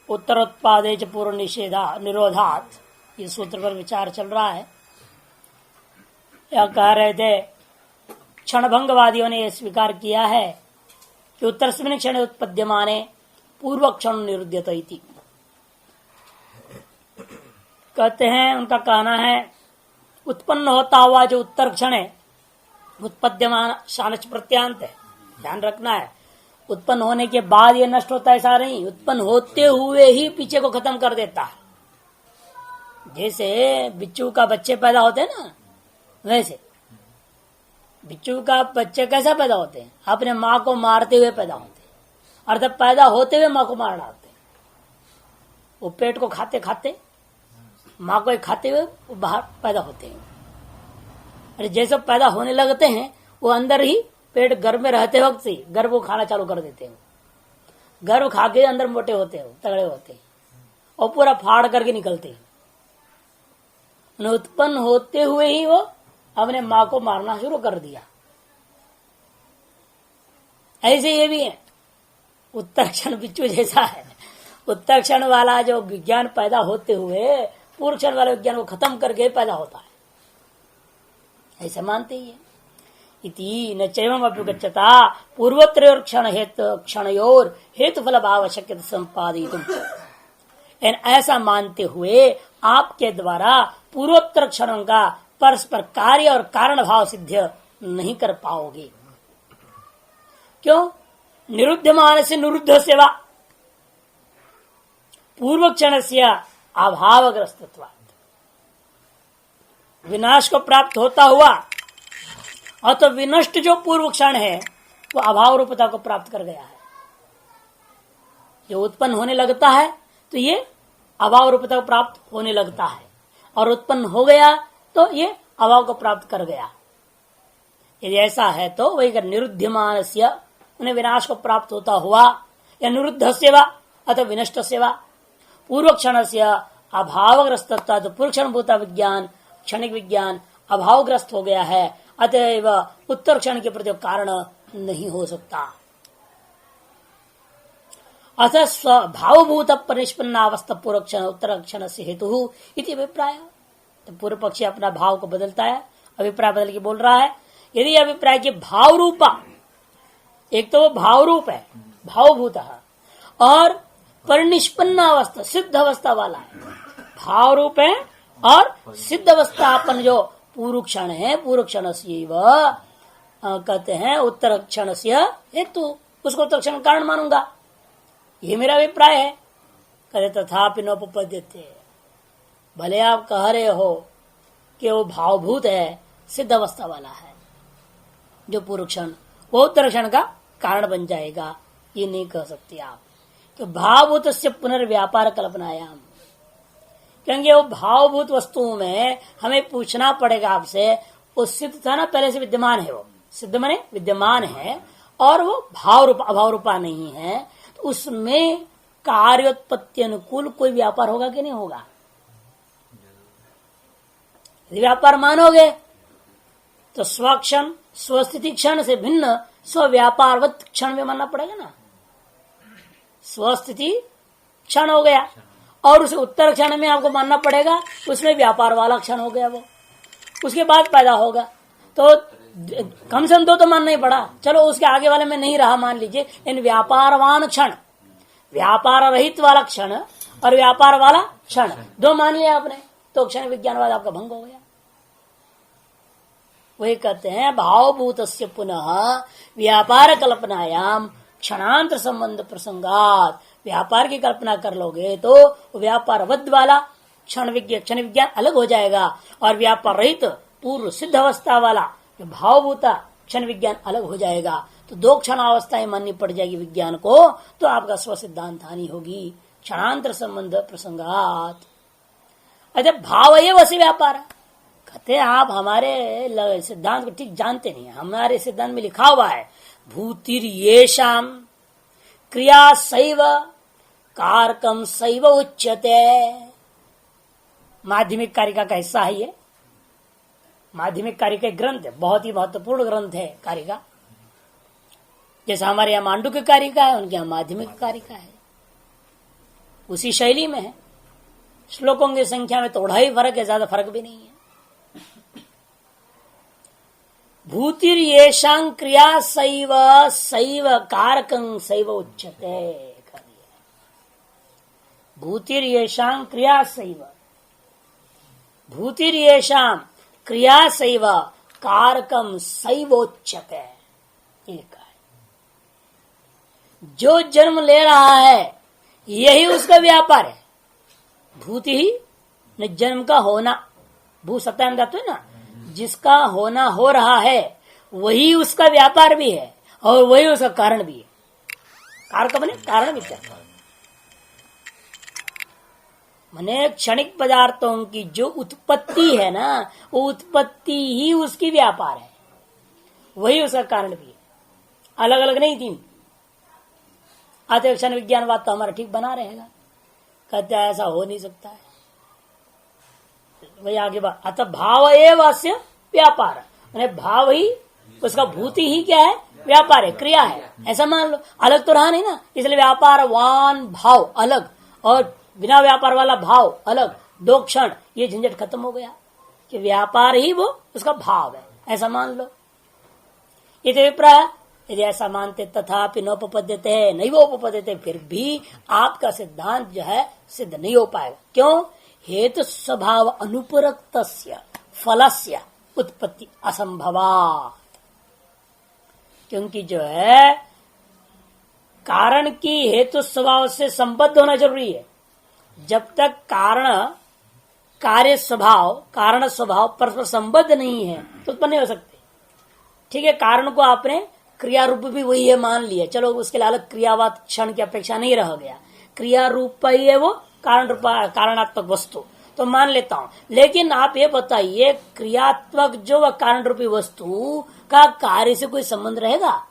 उत्तरोत्पादे च पूर्व निरोधात, इस सूत्र पर विचार चल रहा है। यह कह रहे थे क्षणभंगवादियों ने यह स्वीकार किया है कि उत्तरस्मिन् क्षण उत्पद्यमाने पूर्व क्षण निरुद्यत इति। कहते हैं, उनका कहना है उत्पन्न होता हुआ जो उत्तर क्षण है, उत्पद्यमान शानच प्रत्यांत है, ध्यान रखना है। उत्पन्न होने के बाद ये नष्ट होता है ऐसा नहीं, उत्पन्न होते हुए ही पीछे को खत्म कर देता है। जैसे बिच्छू का बच्चे पैदा होते हैं ना, वैसे बिच्छू का बच्चे कैसा पैदा होते हैं, अपने माँ को मारते हुए पैदा होते हैं, अर्थात पैदा होते हुए माँ को मार डालते हैं। वो पेट को खाते खाते माँ को खाते हुए वो बाहर पैदा होते हैं। अरे जैसे पैदा होने लगते हैं वो अंदर ही पेट गर्भ में रहते वक्त से गर्भ को खाना चालू कर देते हैं। गर्भ खा के अंदर मोटे होते हैं, तगड़े होते हैं और पूरा फाड़ करके निकलते हैं। उत्पन्न होते हुए ही वो अपने माँ को मारना शुरू कर दिया। ऐसे ये भी है, उत्तर क्षण बिच्छू जैसा है। उत्तर क्षण वाला जो विज्ञान पैदा होते हुए पूर्व क्षण वाले विज्ञान को खत्म करके पैदा होता है, ऐसा मानते ही है। इति न चैवम अभ्युगच्छता पूर्वोत्तर क्षणयोर हेतु फल भाव शक्य संपादितुम। ऐसा मानते हुए आपके द्वारा पूर्वोत्तर क्षणों का परस्पर कार्य और कारण भाव सिद्ध नहीं कर पाओगे। क्यों? निरुद्धमान से निरुद्ध सेवा पूर्व क्षण से अभावग्रस्तत्वात्, विनाश को प्राप्त होता हुआ और तो विनष्ट जो पूर्व क्षण है वो अभाव रूपता को प्राप्त कर गया है। जो उत्पन्न होने लगता है तो ये अभाव रूपता को प्राप्त होने लगता है, और उत्पन्न हो गया तो ये अभाव को प्राप्त कर गया। यदि ऐसा है तो वही निरुद्धमान से, उन्हें विनाश को प्राप्त होता हुआ, या निरुद्ध सेवा अथवा विनष्ट सेवा पूर्व क्षण से अभावग्रस्त, तो पूर्व क्षण भूता विज्ञान क्षणिक विज्ञान अभावग्रस्त हो गया है, अतएव उत्तर क्षण के प्रति कारण नहीं हो सकता। अतः स्वभावभूत परिष्पन्नावस्था पूर्व क्षण उत्तर क्षण से हेतु इति अभिप्राय। तो पूर्व पक्षी अपना भाव को बदलता है, अभिप्राय बदल के बोल रहा है। यदि अभिप्राय के भाव रूपा, एक तो वो भाव रूप है भावभूत, और परिनिष्पन्न अवस्था सिद्ध अवस्था वाला है, भाव रूप है और सिद्ध अवस्था अपन जो पूर्व क्षण है, पूर्व क्षण से कहते हैं उत्तर क्षण से हेतु, उसको उत्तर क्षण कारण मानूंगा, ये मेरा अभिप्राय है। कहते तथापि नोपपद्यते, भले आप कह रहे हो कि वो भावभूत है, सिद्ध अवस्था वाला है, जो पूर्व क्षण वो उत्तर क्षण का कारण बन जाएगा, ये नहीं कह सकते आप। तो भावभूत से पुनर्व्यापार कल्पनायाम, क्योंकि वो भावभूत वस्तुओं में हमें पूछना पड़ेगा आपसे, वो सिद्ध था ना, पहले से विद्यमान है, वो सिद्ध माने विद्यमान है, और वो भाव रूपा अभाव रूपा नहीं है, तो उसमें कार्योत्पत्ति अनुकूल कोई व्यापार होगा कि नहीं होगा? यदि व्यापार मानोगे तो स्वक्षण स्वस्थिति क्षण से भिन्न स्वव्यापारवत क्षण में मानना पड़ेगा ना। स्वस्थिति क्षण हो गया और उसे उत्तर क्षण में आपको मानना पड़ेगा, उसमें व्यापार वाला क्षण हो गया, वो उसके बाद पैदा होगा, तो कम से कम दो तो मानना ही पड़ा। चलो उसके आगे वाले में नहीं रहा, मान लीजिए इन व्यापारवान क्षण, व्यापार रहित वाला क्षण और व्यापार वाला क्षण दो मान लिया आपने, तो क्षण विज्ञानवाद आपका भंग हो गया। वही कहते हैं भावभूत पुनः व्यापार कल्पनायाम क्षणांतर संबंध प्रसंगात, व्यापार की कल्पना कर लोगे तो व्यापारवद वाला क्षण विज्ञान अलग हो जाएगा, और व्यापार रहित पूर्व सिद्ध अवस्था वाला भावभूता क्षण विज्ञान अलग हो जाएगा। तो दो क्षण अवस्थाएं माननी पड़ जाएगी विज्ञान को, तो आपका स्व सिद्धांत हानि होगी। क्षणांतर संबंध प्रसंगात, अच्छा भाव ये वैसे व्यापार कहते हैं। आप हमारे सिद्धांत को ठीक जानते नहीं, हमारे सिद्धांत में लिखा हुआ है भूतिर येषाम क्रिया सैव कारकम सैव उच्यते। माध्यमिक कारिका का हिस्सा है ये, माध्यमिक कारिका ग्रंथ है, बहुत ही महत्वपूर्ण ग्रंथ है कारिका। जैसे हमारे यहाँ मांडू की कारिका है, उनके यहाँ माध्यमिक कारिका है, उसी शैली में है। श्लोकों की संख्या में थोड़ा ही फर्क है, ज्यादा फर्क भी नहीं है। भूतिर येषां क्रिया सैव सैव कारकं सैव उच्यते। भूतिर येषां क्रिया सैव, भूतिर येषां क्रिया सैव कारकं सैवोच्यते। एक है जो जन्म ले रहा है यही उसका व्यापार है। भूति ही न जन्म का होना, भू सत्यान धातु है ना, जिसका होना हो रहा है वही उसका व्यापार भी है और वही उसका कारण भी है। कारक बने कारण भी क्या मने क्षणिक पदार्थों की जो उत्पत्ति है ना, वो उत्पत्ति ही उसकी व्यापार है, वही उसका कारण भी है। अलग अलग नहीं तीन। आते क्षण विज्ञान बात तो हमारा ठीक बना रहेगा, कहते हैं ऐसा हो नहीं सकता है। वही आगे बात, अतः भाव एव अस्य व्यापार, मैंने भाव ही उसका, भूति ही क्या है, व्यापार है, क्रिया है, ऐसा मान लो। अलग तो रहा नहीं ना, इसलिए व्यापार वान भाव अलग और बिना व्यापार वाला भाव अलग, दो क्षण, ये झंझट खत्म हो गया कि व्यापार ही वो उसका भाव है, ऐसा मान लो। ये तो अभिप्राय। यदि ऐसा मानते तथापि नोपपद्यते है, नहीं वो उपपद्यते, फिर भी आपका सिद्धांत जो है सिद्ध नहीं हो पाएगा। क्यों? हेतु स्वभाव अनुपरक्तस्य फलस्य उत्पत्ति असंभवात्। क्योंकि जो है कारण की हेतु स्वभाव से संबद्ध होना जरूरी है। जब तक कारण कार्य स्वभाव, कारण स्वभाव परस्पर संबद्ध नहीं है तो उत्पन्न नहीं हो सकते। ठीक है, कारण को आपने क्रिया रूप भी वही है मान लिया, चलो उसके लिए अलग क्रियावाद क्षण की अपेक्षा नहीं रह गया, क्रिया रूप ही है वो कारण रूप कारणात्मक वस्तु, तो मान लेता हूं। लेकिन आप ये बताइए, क्रियात्मक जो वह कारण रूपी वस्तु का कार्य से कोई संबंध रहेगा?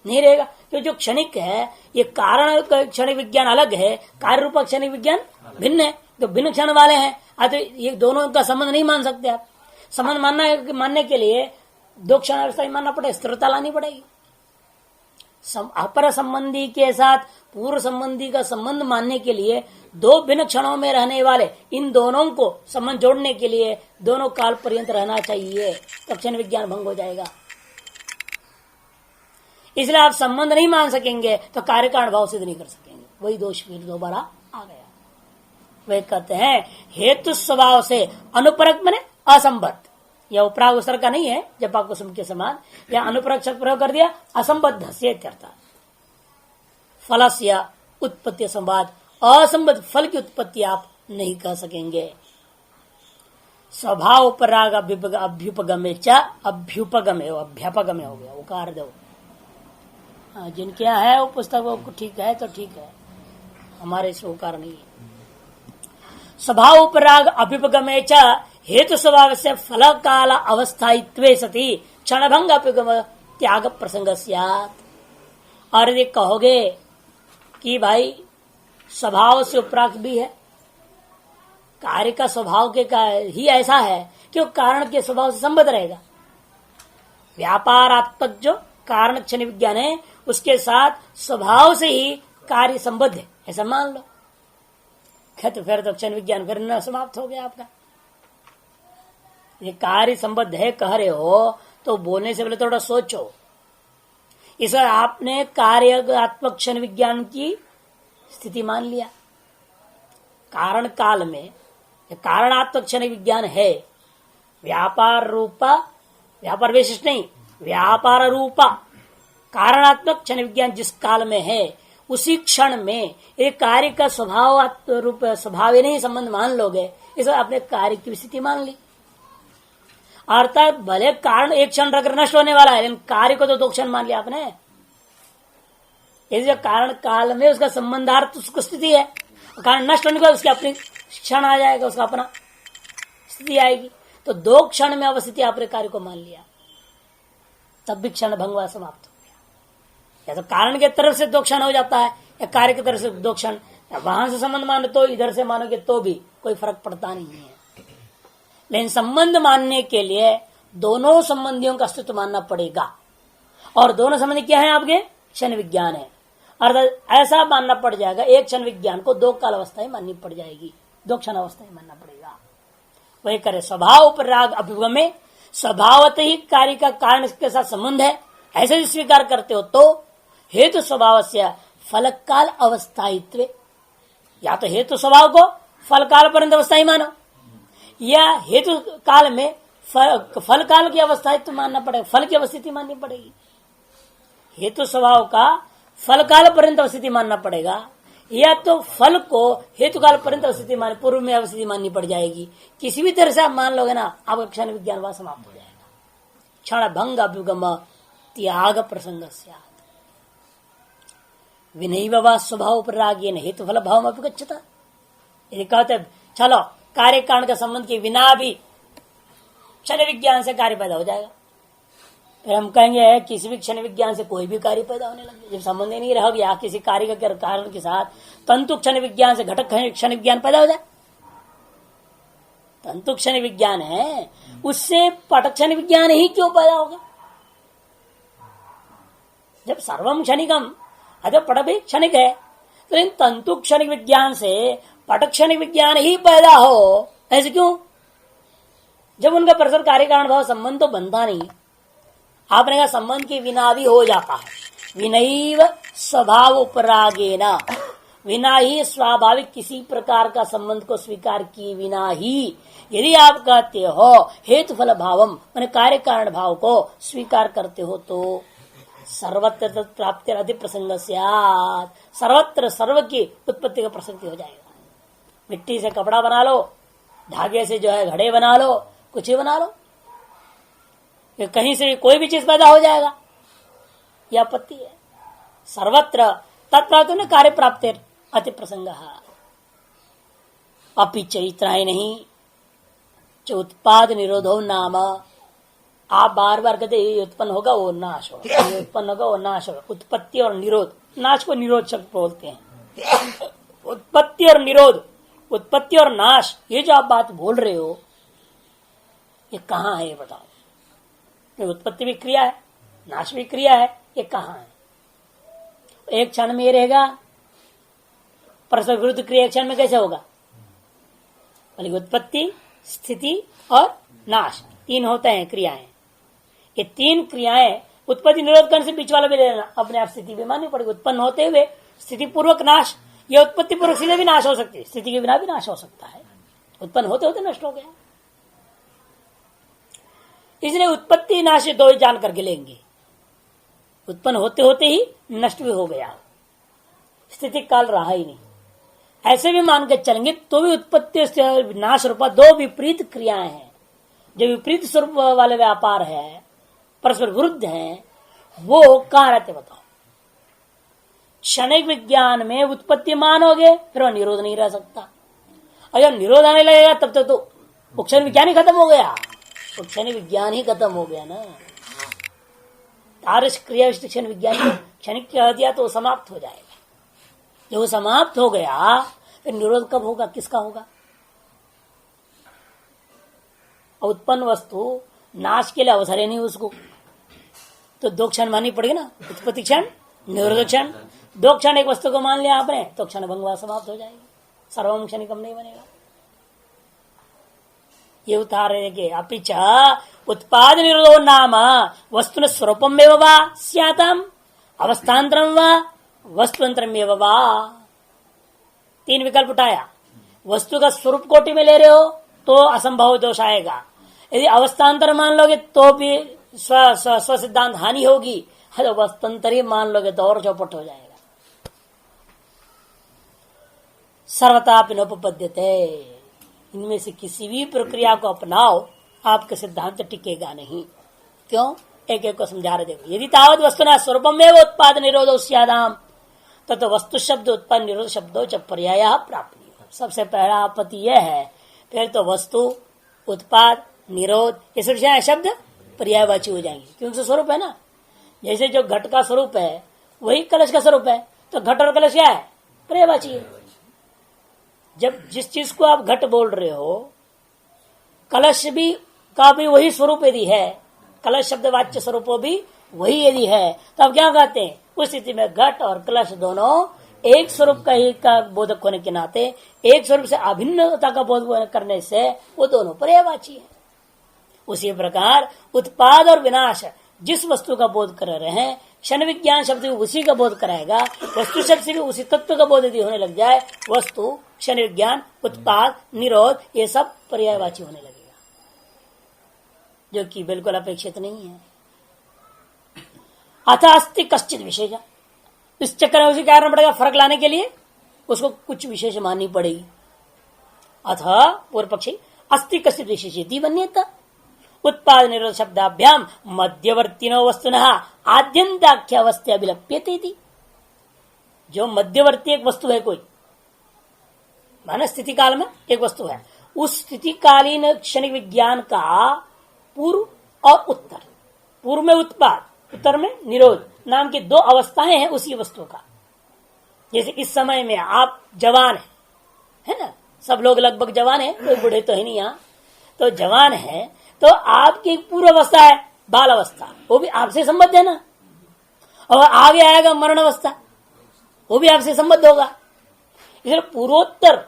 नहीं रहेगा। तो जो क्षणिक है, ये कारण क्षणिक विज्ञान अलग है, कार्य रूप क्षणिक विज्ञान भिन्न है, तो भिन्न क्षण वाले हैं। तो ये दोनों का संबंध नहीं मान सकते आप। संबंध मानने के लिए दो क्षण अवस्था ही मानना पड़ेगा, स्थिरता लानी पड़ेगी। अपर संबंधी के साथ पूर्व संबंधी का संबंध मानने के लिए दो भिन्न क्षणों में रहने वाले इन दोनों को संबंध जोड़ने के लिए दोनों काल पर्यंत रहना चाहिए, तो क्षण विज्ञान भंग हो जाएगा। इसलिए आप संबंध नहीं मान सकेंगे तो कार्य कारण भाव सिद्ध नहीं कर सकेंगे। वही दोष फिर दोबारा आ गया। वे कहते हैं हेतु स्वभाव से अनुपरक माने असंबद्ध, यह उपराग उसर का नहीं है जब आपको कुसुम के समान, या अनुपरक शब्द प्रयोग कर दिया, असंबद्ध से फलस्य उत्पत्ति संवाद, असंबद्ध फल की उत्पत्ति आप नहीं कर सकेंगे। स्वभाव उपराग अभ्युपगमे च, अभ्युपगमे अभ्यापगमे हो गया, उकार दो। जिनके यहाँ है वो पुस्तक वो ठीक है तो ठीक है, हमारे से उकार नहीं है। स्वभाव उपराग अभ्युपगमे च हेतु स्वभाव से फल काल अवस्थायित्वे सती क्षणभंग अभ्युगम त्याग प्रसंग स्यात्। और यदि कहोगे कि भाई स्वभाव से उपराग भी है, कार्य का स्वभाव के का ही ऐसा है कि वो कारण के स्वभाव से संबद्ध रहेगा। व्यापारात्मक जो कारण क्षण विज्ञान है उसके साथ स्वभाव से ही कार्य संबद्ध है, ऐसा मान लो। तो फिर तो क्षण विज्ञान फिर न समाप्त हो गया आपका। ये कार्य संबद्ध है कह रहे हो तो बोलने से पहले थोड़ा सोचो। इस आपने कार्यात्मक क्षण विज्ञान की स्थिति मान लिया। कारण काल में कारणात्मक क्षण विज्ञान है, व्यापार रूपा, व्यापार विशिष्ट नहीं, व्यापार रूपा कारणात्मक क्षण विज्ञान जिस काल में है उसी क्षण में एक कार्य का स्वभाव रूप स्वभाव नहीं संबंध मान लोगे, इसलिए आपने कार्य की स्थिति मान ली। अर्थात भले कारण एक क्षण रख नष्ट होने वाला है, लेकिन कार्य को तो दो क्षण मान लिया आपने। यदि कारण काल में उसका संबंधार्थ उसकी स्थिति है, कारण नष्ट होने के बाद उसकी अपनी क्षण आ जाएगा, उसका अपना स्थिति आएगी, तो दो क्षण में अवस्थिति आपने कार्य को मान लिया, तब भी क्षण भंगवा समाप्त हो गया। या तो कारण के तरफ से दो क्षण हो जाता है या कार्य की तरफ से दो क्षण, वहां से संबंध मानो तो इधर से मानोगे तो भी कोई फर्क पड़ता नहीं है। लेकिन संबंध मानने के लिए दोनों संबंधियों का अस्तित्व मानना पड़ेगा। और दोनों संबंध क्या है आपके? क्षण विज्ञान है। अर्थात ऐसा मानना पड़ जाएगा, एक क्षण विज्ञान को दो काल अवस्थाएं माननी पड़ जाएगी, दो क्षण अवस्थाएं मानना पड़ेगा। वही करे स्वभाव पर राग अभ्युगम में स्वभावत ही कार्य का कारण के साथ संबंध है, ऐसे स्वीकार करते हो तो हेतु स्वभाव से फल काल अवस्थायित्व, या तो हेतु स्वभाव को फल काल पर्यंत अवस्थाई मानो, या हेतु काल में फल काल की अवस्थायित्व मानना पड़ेगा, फल की अवस्थिति माननी पड़ेगी। हेतु स्वभाव का फल काल पर्यंत अवस्थिति मानना पड़ेगा, या तो फल को हेतु काल पर्यंत अवस्थिति मान पूर्व में अवस्थिति माननी पड़ जाएगी। किसी भी तरह से आप मान लोगे ना, आपका क्षण विज्ञान वह समाप्त हो जाएगा। क्षण भंग अभ्युगम त्याग प्रसंग विनय व स्वभाव पर रागेन हेतु फल भाव में अभिगच्छता। यदि कहते चलो कार्य कारण का संबंध के बिना भी क्षण विज्ञान से कार्य पैदा हो जाएगा, फिर हम कहेंगे किसी भी क्षण विज्ञान से कोई भी कार्य पैदा होने लगे। जब संबंध ही नहीं रह गया किसी कार्य के कारण के साथ, तंतु क्षण विज्ञान से घटक क्षण विज्ञान पैदा हो जाए। तंतु क्षण विज्ञान है, उससे पट क्षण विज्ञान ही क्यों पैदा होगा? जब सर्वम क्षणिकम अतः पट भी क्षणिक है, तो इन तंतु क्षणिक विज्ञान से पट क्षणिक विज्ञान ही पैदा हो, ऐसे क्यों? जब उनका परस्पर कार्य कारण भाव संबंध तो बनता नहीं। आपने कहा संबंध के बिना भी हो जाता है। विनैव स्वभाव उपरागेना, बिना ही स्वाभाविक किसी प्रकार का संबंध को स्वीकार किए बिना ही यदि आप कहते हो हेतु फल भावम मैंने कार्य कारण भाव को स्वीकार करते हो तो सर्वत्र प्राप्ति अधि प्रसंग सर्वत्र सर्व की उत्पत्ति का प्रसक्ति हो जाएगा। मिट्टी से कपड़ा बना लो, धागे से जो है घड़े बना लो, कुछ ही बना लो, कहीं से कोई भी चीज पैदा हो जाएगा, यह आपत्ति है। सर्वत्र तत्प्राप्त ने कार्य प्राप्त अति प्रसंग अपिच इतना ही नहीं, जो उत्पाद निरोधो नाम, आप बार बार कहते उत्पन्न होगा वो नाश होगा, उत्पन्न होगा वो नाश होगा। उत्पत्ति और निरोध, नाश को निरोध शब्द बोलते हैं। उत्पत्ति और निरोध, उत्पत्ति और नाश, ये जो आप बात बोल रहे हो ये कहाँ है? ये बताओ। उत्पत्ति भी क्रिया है, नाश भी क्रिया है, ये कहाँ है? एक क्षण में ये रहेगा, परस्पर विरुद्ध क्रिया एक क्षण में कैसे होगा? बोले उत्पत्ति, स्थिति और नाश तीन होते हैं क्रियाएं। ये तीन क्रियाएं उत्पत्ति निरोध करने से बीच वाला भी लेना, अपने आप स्थिति भी माननी पड़ेगी। उत्पन्न होते हुए स्थिति पूर्वक नाश, ये उत्पत्ति पूर्वक सीधे भी नाश हो सकती है, स्थिति के बिना भी नाश हो सकता है। उत्पन्न होते होते नष्ट हो गया, इसलिए उत्पत्ति नाश दो ही जान करके लेंगे। उत्पन्न होते होते ही नष्ट भी हो गया, स्थिति काल रहा ही नहीं, ऐसे भी मान के चलेंगे तो भी उत्पत्ति नाश रूपा दो विपरीत क्रियाएं हैं। जो विपरीत स्वरूप वाले व्यापार है, परस्पर विरुद्ध हैं, वो कहां रहते बताओ? क्षणिक विज्ञान में उत्पत्ति मानोगे फिर वह निरोध नहीं रह सकता, और जब निरोध आने लगेगा तब तक तो क्षण विज्ञान ही खत्म हो गया, क्षण विज्ञान ही खत्म हो गया ना। तारस क्रिया क्षण विज्ञान क्षणिक कह दिया तो समाप्त हो जाएगा। जब वो समाप्त हो गया फिर निरोध कब होगा, किसका होगा? उत्पन्न वस्तु नाश के लिए अवसर है नहीं उसको, तो दो क्षण माननी पड़ेगी ना, उत्पत्ति क्षण निरोध क्षण। दो क्षण एक वस्तु को मान लिया आपने तो क्षण भंगवा समाप्त हो जाएगी, सर्वम क्षणिकम नहीं बनेगा। ये उतार रहे अपिच उत्पाद निरोधो नाम वस्तु स्वरूपम एव वा स्यातम अवस्थान्तरम वा वस्तुअंतरम एव वा। तीन विकल्प उठाया। वस्तु का स्वरूप कोटि में ले रहे हो तो असंभव दोष आएगा, यदि अवस्थान्तर मान लोगे तो भी स्व सिद्धांत हानि होगी, वस्तुअंतर ही मान लोगे तो और चौपट हो जाएगा। सर्वथा नोपपद्यते, इनमें से किसी भी प्रक्रिया को अपनाओ आपका सिद्धांत टिकेगा नहीं। क्यों? एक एक को समझा रहे देखो। यदि तावत वस्तुना स्वरूपम में उत्पाद निरोधो स्यादाम तो वस्तु शब्द उत्पाद निरोध शब्दों च पर्याय प्राप्त। सबसे पहला आपत्ति यह है, फिर तो वस्तु उत्पाद निरोध ये सब शब्द पर्यायवाची हो जाएंगे, क्योंकि स्वरूप है ना। जैसे जो घट का स्वरूप है वही कलश का स्वरूप है, तो घट और कलश क्या है? पर्यायवाची है। जब जिस चीज को आप घट बोल रहे हो, कलश भी का भी वही स्वरूप यदि है, कलश शब्द वाच्य स्वरूप भी वही यदि है तो अब क्या कहते हैं, उस स्थिति में घट और कलश दोनों एक स्वरूप का ही का बोधक होने के नाते एक स्वरूप से अभिन्नता का बोध करने से वो दोनों पर्यायवाची है। उसी प्रकार उत्पाद और विनाश जिस वस्तु का बोध कर रहे हैं, क्षण विज्ञान शब्द भी उसी का बोध कराएगा। वस्तु शब्द से भी उसी तत्व का बोध यदि होने लग जाए, वस्तु, क्षण विज्ञान, उत्पाद, निरोध, ये सब पर्यायवाची होने लगेगा, जो कि बिल्कुल अपेक्षित नहीं है। अतः अस्ति कश्चित विशेष, इस चक्कर में उसी कारण पड़ेगा, फर्क लाने के लिए उसको कुछ विशेष माननी पड़ेगी। अतः पूर्व पक्षी अस्ति कश्चित विशेष वन्यता उत्पाद निरोध शब्दाभ्याम मध्यवर्तीनो वस्तुनः आद्यंताख्यावस्था अभिलप्यते थी। जो मध्यवर्ती एक वस्तु है, कोई माना स्थिति काल में एक वस्तु है, उस स्थिति कालीन क्षणिक विज्ञान का पूर्व और उत्तर, पूर्व में उत्पाद, उत्तर में निरोध नाम की दो अवस्थाएं हैं उसी वस्तु का। जैसे इस समय में आप जवान है ना, सब लोग लगभग जवान है, कोई बूढ़े तो है नहीं यहाँ, तो जवान है तो आपकी पूर्व अवस्था है बाल अवस्था, वो भी आपसे संबद्ध है ना, और आगे आएगा मरण अवस्था, वो भी आपसे संबद्ध होगा। इसलिए पूर्वोत्तर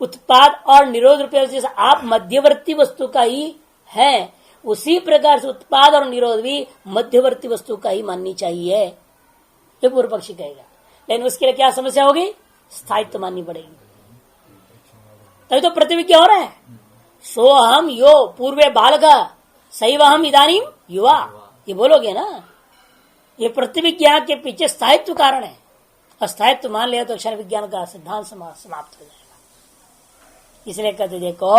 उत्पाद और निरोध रूपये जैसे आप मध्यवर्ती वस्तु का ही है, उसी प्रकार से उत्पाद और निरोध भी मध्यवर्ती वस्तु का ही माननी चाहिए, ये पूर्व पक्षी कहेगा। लेकिन उसके लिए क्या समस्या होगी, स्थायित्व माननी पड़ेगी, तभी तो प्रतिविज्ञा हो रहा है। सो हम यो पूर्वे बालक सैव हम इदानीम युवा, ये बोलोगे ना, ये प्रतिविज्ञा के पीछे स्थायित्व कारण है। अस्थायित्व मान लिया तो अक्षर विज्ञान का सिद्धांत समाप्त हो जाएगा। इसलिए कहते देखो,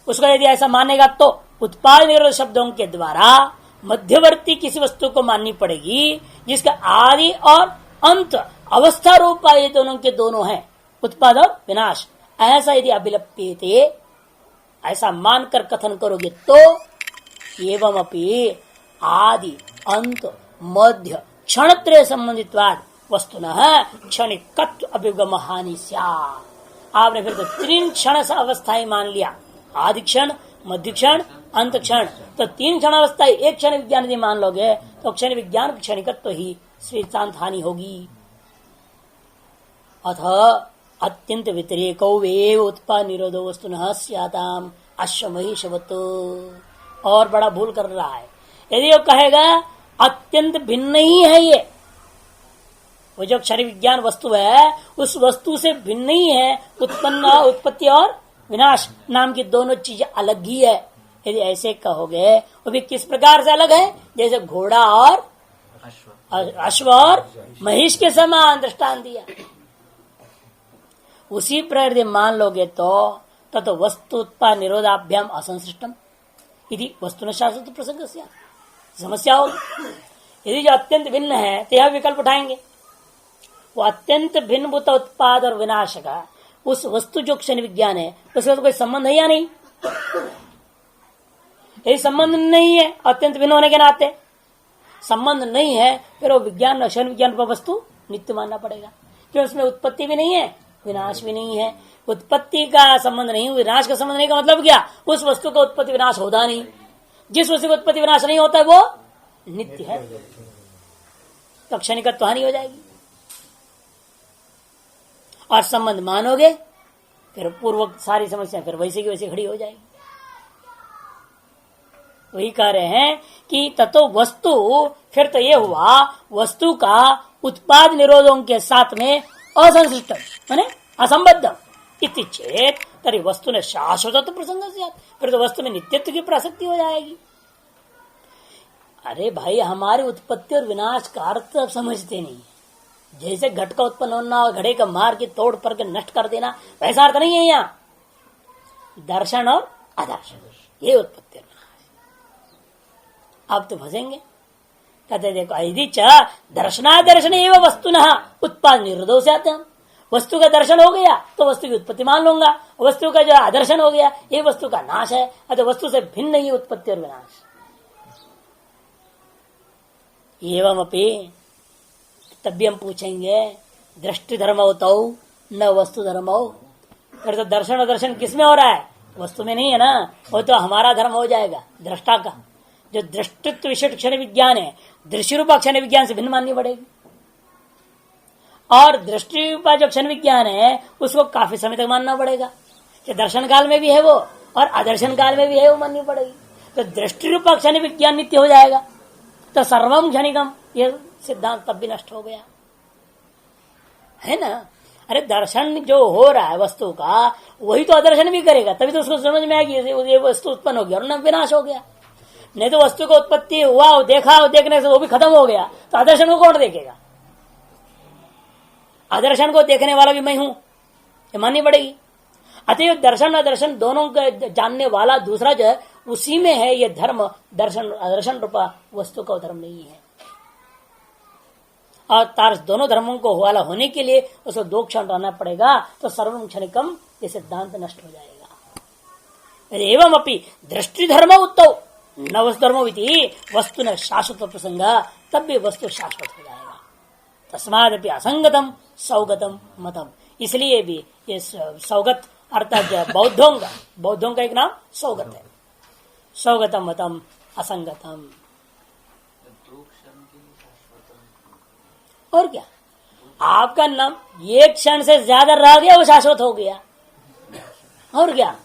उसको यदि ऐसा मानेगा तो उत्पाद निरोध शब्दों के द्वारा मध्यवर्ती किसी वस्तु को माननी पड़ेगी जिसका आदि और अंत अवस्था रूप ये दोनों के दोनों हैं, उत्पाद और विनाश। ऐसा यदि अभिलप्यते, ऐसा मानकर कथन करोगे तो एवं अपि आदि अंत मध्य क्षणत्रय संबंधित्वाद वस्तुनः क्षणिकत्व अभिगम हानि स्यात्। आपने फिर तो तीन क्षण अवस्थाएं मान लिया, आदि क्षण, मध्य क्षण, अंत क्षण, तो तीन क्षण अवस्था एक क्षण विज्ञान यदि मान लोगे तो क्षण विज्ञान क्षणिकत्व ही श्रेष्ठांत हानि होगी। अथ अत्यंत व्यतिरेक उत्पाद निरोधो वस्तुनः स्याताम अश्वमहिषवत्। और बड़ा भूल कर रहा है, यदि वो कहेगा अत्यंत भिन्न ही है ये, वो जो क्षण विज्ञान वस्तु है उस वस्तु से भिन्न ही है, उत्पन्न उत्पत्ति और विनाश नाम की दोनों चीजें अलग ही है। यदि ऐसे कहोगे, वो भी किस प्रकार से अलग है, जैसे घोड़ा और अश्व और महिष के समान दृष्टांत दिया, उसी प्रकार मान लोगे तो तत् वस्तु उत्पाद निरोधाभ्याम असंसृष्टम यदि वस्तु शास्त्र प्रसंग से समस्या होगी। यदि जो अत्यंत भिन्न है तो यह विकल्प उठाएंगे, वो अत्यंत भिन्न भूत उत्पाद और विनाश का उस वस्तु जो क्षण विज्ञान है उसका तो कोई संबंध है या नहीं। यदि संबंध नहीं है, अत्यंत भिन्न होने के नाते संबंध नहीं है, फिर वो विज्ञान क्षण विज्ञान पर वस्तु नित्य मानना पड़ेगा, क्योंकि उसमें उत्पत्ति भी नहीं है, विनाश भी नहीं है। उत्पत्ति का संबंध नहीं, विनाश का संबंध नहीं का मतलब क्या, उस वस्तु का उत्पत्ति विनाश होता नहीं। जिस वस्तु का उत्पत्ति विनाश नहीं होता है वो नित्य है, तो क्षणिकत्व हानि हो जाएगी। और संबंध मानोगे फिर पूर्व सारी समस्या फिर वैसे की वैसे खड़ी हो जाएगी। वही कह रहे हैं कि ततो वस्तु, फिर तो ये हुआ वस्तु का उत्पाद निरोधों के साथ में असंश्लिष्ट माने असंबद्ध इति चेत तरी वस्तु ने शाश्वत प्रसंग से, फिर तो वस्तु में नित्यत्व की प्रसक्ति हो जाएगी। अरे भाई, हमारी उत्पत्ति और विनाश का अर्थ अब समझते नहीं है। जैसे घट का उत्पन्न होना और घड़े का मार के तोड़ पर के नष्ट कर देना, वैसा अर्थ नहीं है यहाँ। दर्शन और अदर्शन, ये उत्पत्ति और विनाश। अब तो फंसेंगे, कहते देखो यदि च दर्शनादर्शन एवं वस्तुनः उत्पाद निरोधो से आते हम, वस्तु का दर्शन हो गया तो वस्तु की उत्पत्ति मान लूंगा, वस्तु का जो आदर्शन हो गया ये वस्तु का नाश है, अतः वस्तु से भिन्न ही उत्पत्ति और विनाश। एवं अपि, तब भी हम पूछेंगे दृष्टि धर्म होता न वस्तु धर्म हो, फिर तो दर्शन और दर्शन किसमें हो रहा है, वस्तु में नहीं है ना, वो तो हमारा धर्म हो जाएगा दृष्टा का। जो दृष्टित्व विशिष्ट क्षण विज्ञान है, दृश्य रूपा क्षण विज्ञान से भिन्न माननी पड़ेगी। और दृष्टि रूपा जो क्षण विज्ञान है उसको काफी समय तक मानना पड़ेगा, कि दर्शन काल में भी है वो और अदर्शन काल में भी है वो माननी पड़ेगी। तो दृष्टि रूपा क्षण विज्ञान नित्य हो जाएगा, तो सर्वम क्षणिकम ये सिद्धांत तब भी नष्ट हो गया, है ना। अरे दर्शन जो हो रहा है वस्तु का, वही तो अदर्शन भी करेगा, तभी तो उसको समझ में आएगी ये वस्तु उत्पन्न हो गया और न विनाश हो गया। नहीं तो वस्तु का उत्पत्ति हुआ, देखा, देखने से वो भी खत्म हो गया, तो अदर्शन को कौन देखेगा? अदर्शन को देखने वाला भी मैं हूं, ये माननी पड़ेगी। अतः दर्शन अदर्शन दोनों का जानने वाला दूसरा जो है उसी में है ये धर्म। दर्शन अदर्शन रूपा वस्तु का धर्म नहीं है। और तार दोनों धर्मों को वाला होने के लिए उसको दो क्षण रहना पड़ेगा, तो सर्वम क्षणिकम ये सिद्धांत नष्ट हो जाएगा। एवं अपनी दृष्टि धर्म उत्तव न वस्तु धर्मो वस्तु न शाश्वत प्रसंग, तब भी वस्तु शाश्वत हो जाएगा। तस्मादपि असंगतम सौगतम मतम, इसलिए भी ये सौगत अर्थात बौद्धों का एक नाम सौगत है। सौगतम मतम असंगतम, और क्या आपका नाम एक क्षण से ज्यादा रह गया वो शाश्वत हो गया, और क्या।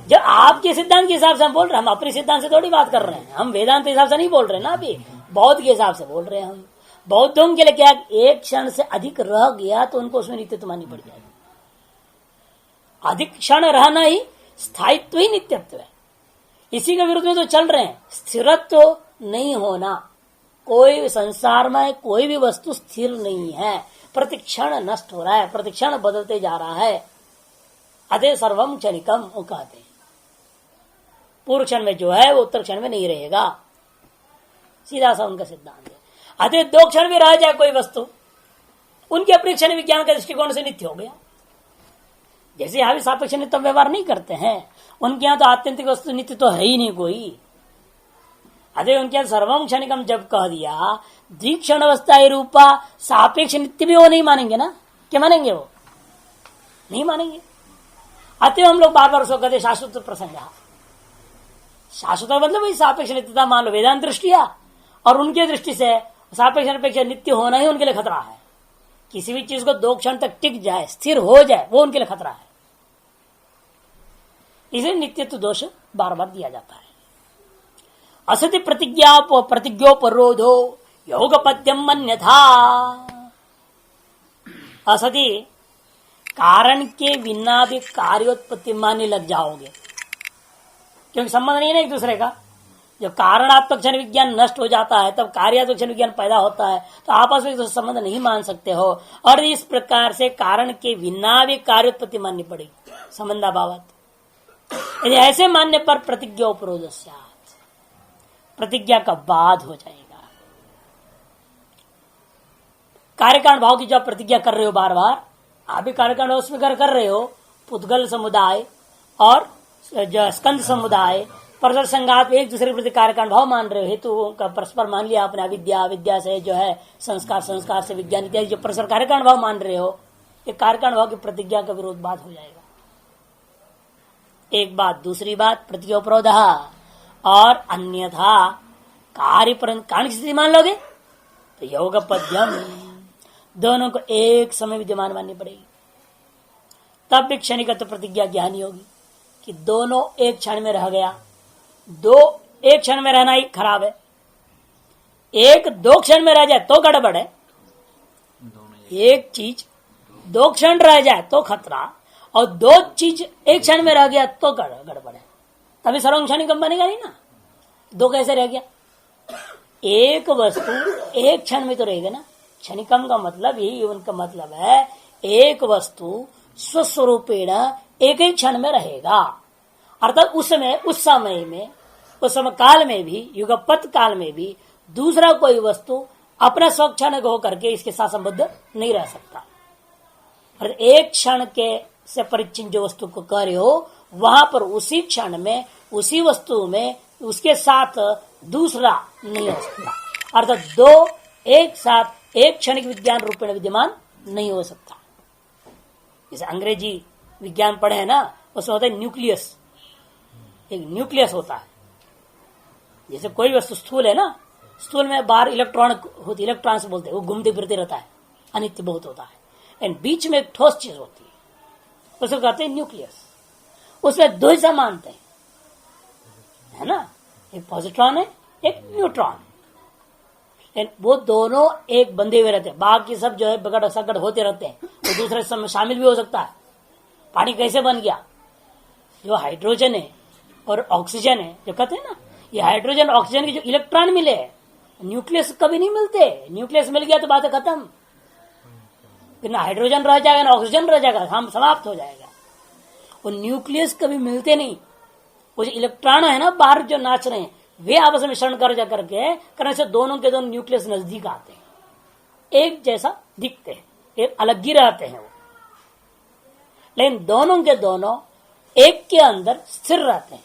जो आपके सिद्धांत के हिसाब से हम बोल रहे हैं, हम अपने सिद्धांत से थोड़ी बात कर रहे हैं, हम वेदांत के हिसाब से नहीं बोल रहे ना, अभी बौद्ध के हिसाब से बोल रहे हैं हम। बौद्धों के लिए क्या, एक क्षण से अधिक रह गया तो उनको उसमें नित्यत्व माननी पड़ जाएगी। अधिक क्षण रहना ही स्थायित्व ही नित्यत्व है। इसी के विरुद्ध में तो चल रहे हैं, स्थिरत्व नहीं होना। कोई संसार में कोई भी वस्तु स्थिर नहीं है, प्रतिक्षण नष्ट हो रहा है, प्रतिक्षण बदलते जा रहा है। अतः सर्वम क्षणिकम वो कहते हैं। पूर्व क्षण में जो है वो उत्तर क्षण में नहीं रहेगा, सीधा सा उनका सिद्धांत है। अतः दो क्षण में रह जाए कोई वस्तु, उनके अपने क्षण विज्ञान के दृष्टिकोण से नित्य हो गया। जैसे यहां भी सापेक्ष नित्य व्यवहार नहीं करते हैं, उनके यहां तो आत्यंतिक वस्तु नित्य तो है ही नहीं कोई। अतः उनके यहां सर्वम क्षणिकम जब कह दिया, द्विक्षण अवस्था रूपा सापेक्ष नित्य भी वो नहीं मानेंगे ना, क्या मानेंगे? वो नहीं मानेंगे। अतः हम लोग बार बार उसको कहते शाश्वत प्रसंग। शाश्वत मतलब वही सापेक्ष नित्यता मान लो वेदांत दृष्टिया, और उनके दृष्टि से सापेक्ष निरपेक्ष नित्य होना ही उनके लिए खतरा है। किसी भी चीज को दो क्षण तक टिक जाए, स्थिर हो जाए, वो उनके लिए खतरा है। इसे नित्यत्व दोष बार बार दिया जाता है। असति प्रतिज्ञोपरोधो योग पद्यम अन्यथा, असति कारण के बिना भी कार्योत्पत्ति मानने लग जाओगे, क्योंकि संबंध नहीं है ना एक दूसरे का। जब कारणात्मक क्षण विज्ञान नष्ट हो जाता है तब कार्यात्मक क्षण विज्ञान पैदा होता है, तो आपस में तो संबंध नहीं मान सकते हो। और इस प्रकार से कारण के बिना भी कार्योत्पत्ति माननी पड़ेगी, संबंधाभावत। यदि ऐसे मानने पर प्रतिज्ञोपरोध स्यात्, प्रतिज्ञा का बाध हो जाएगा। कार्यकारण भाव की जब प्रतिज्ञा कर रहे हो बार बार, आप भी कार्यकारण भाव स्वीकार कर रहे हो, पुद्गल समुदाय और जो स्कंद समुदाय परस्पर संघात एक दूसरे के प्रति कार्यकारण भाव मान रहे हो, हेतु का परस्पर मान लिया आपने, अविद्या, विद्या से जो है संस्कार, संस्कार से विज्ञान इत्यादि जो परस्पर कार्यकारण भाव मान रहे हो, ये कार्यकारण भाव की प्रतिज्ञा का विरोध बात हो जाएगा। एक बात। दूसरी बात प्रतिज्ञोपरोध, और अन्यथा कार्य कारण की स्थिति मान लोगे तो योग पद्यम, दोनों को एक समय विद्यमान माननी पड़ेगी, तब भी क्षणिकत्व प्रतिज्ञा ज्ञानी होगी कि दोनों एक क्षण में रह गया। दो एक क्षण में रहना ही खराब है, एक दो क्षण में रह जाए तो गड़बड़ है। एक चीज दो क्षण रह जाए तो खतरा, और दो चीज एक क्षण में रह गया तो गड़बड़ है, तभी सर्वम क्षणिकम बनेगा नहीं ना। दो कैसे रह गया? एक वस्तु एक क्षण में तो रहेगा ना। क्षणिकम का मतलब यही उनका मतलब है, एक वस्तु स्वस्वरूपेण एक एक क्षण में रहेगा, अर्थात उस समय में, उस समय काल में भी, युगपत काल में भी दूसरा कोई वस्तु अपना स्वक्षण होकर के इसके साथ संबद्ध नहीं रह सकता। और एक क्षण के से परिचिन जो वस्तु को कह रहे हो, वहां पर उसी क्षण में, उसी वस्तु में उसके साथ दूसरा नहीं हो सकता, अर्थात दो एक साथ एक क्षणिक विज्ञान रूप में विद्यमान नहीं हो सकता। जैसे अंग्रेजी विज्ञान पढ़े है ना, उसमें होता है न्यूक्लियस, एक न्यूक्लियस होता है, जैसे कोई वस्तु स्थूल है ना, स्थूल में बाहर इलेक्ट्रॉन होती, इलेक्ट्रॉन्स बोलते हैं, वो घूमते फिरते रहता है, अनित्य बहुत होता है। एंड बीच में एक ठोस चीज होती है, उसको कहते हैं न्यूक्लियस। उसमें दो हिस्सा मानते हैं, है ना, एक पॉजिट्रॉन है, एक न्यूट्रॉन। वो दोनों एक बंधे हुए रहते हैं, बाकी सब जो है बगड़ सगड़ होते रहते हैं, वो दूसरे सब में शामिल भी हो सकता है। पानी कैसे बन गया? जो हाइड्रोजन है और ऑक्सीजन है, जो कहते हैं ना, ये हाइड्रोजन ऑक्सीजन के जो इलेक्ट्रॉन मिले, न्यूक्लियस कभी नहीं मिलते। न्यूक्लियस मिल गया तो बात खत्म, फिर ना हाइड्रोजन रह जाएगा ना ऑक्सीजन रह जाएगा, हम समाप्त हो जाएगा। वो न्यूक्लियस कभी मिलते नहीं। वो जो इलेक्ट्रॉन है ना बाहर जो नाच रहे हैं, वे आपस में मिश्रण कर जा करके करने से दोनों के दोनों न्यूक्लियस नजदीक आते हैं, एक जैसा दिखते हैं, एक अलग ही रहते हैं वो, लेकिन दोनों के दोनों एक के अंदर स्थिर रहते हैं।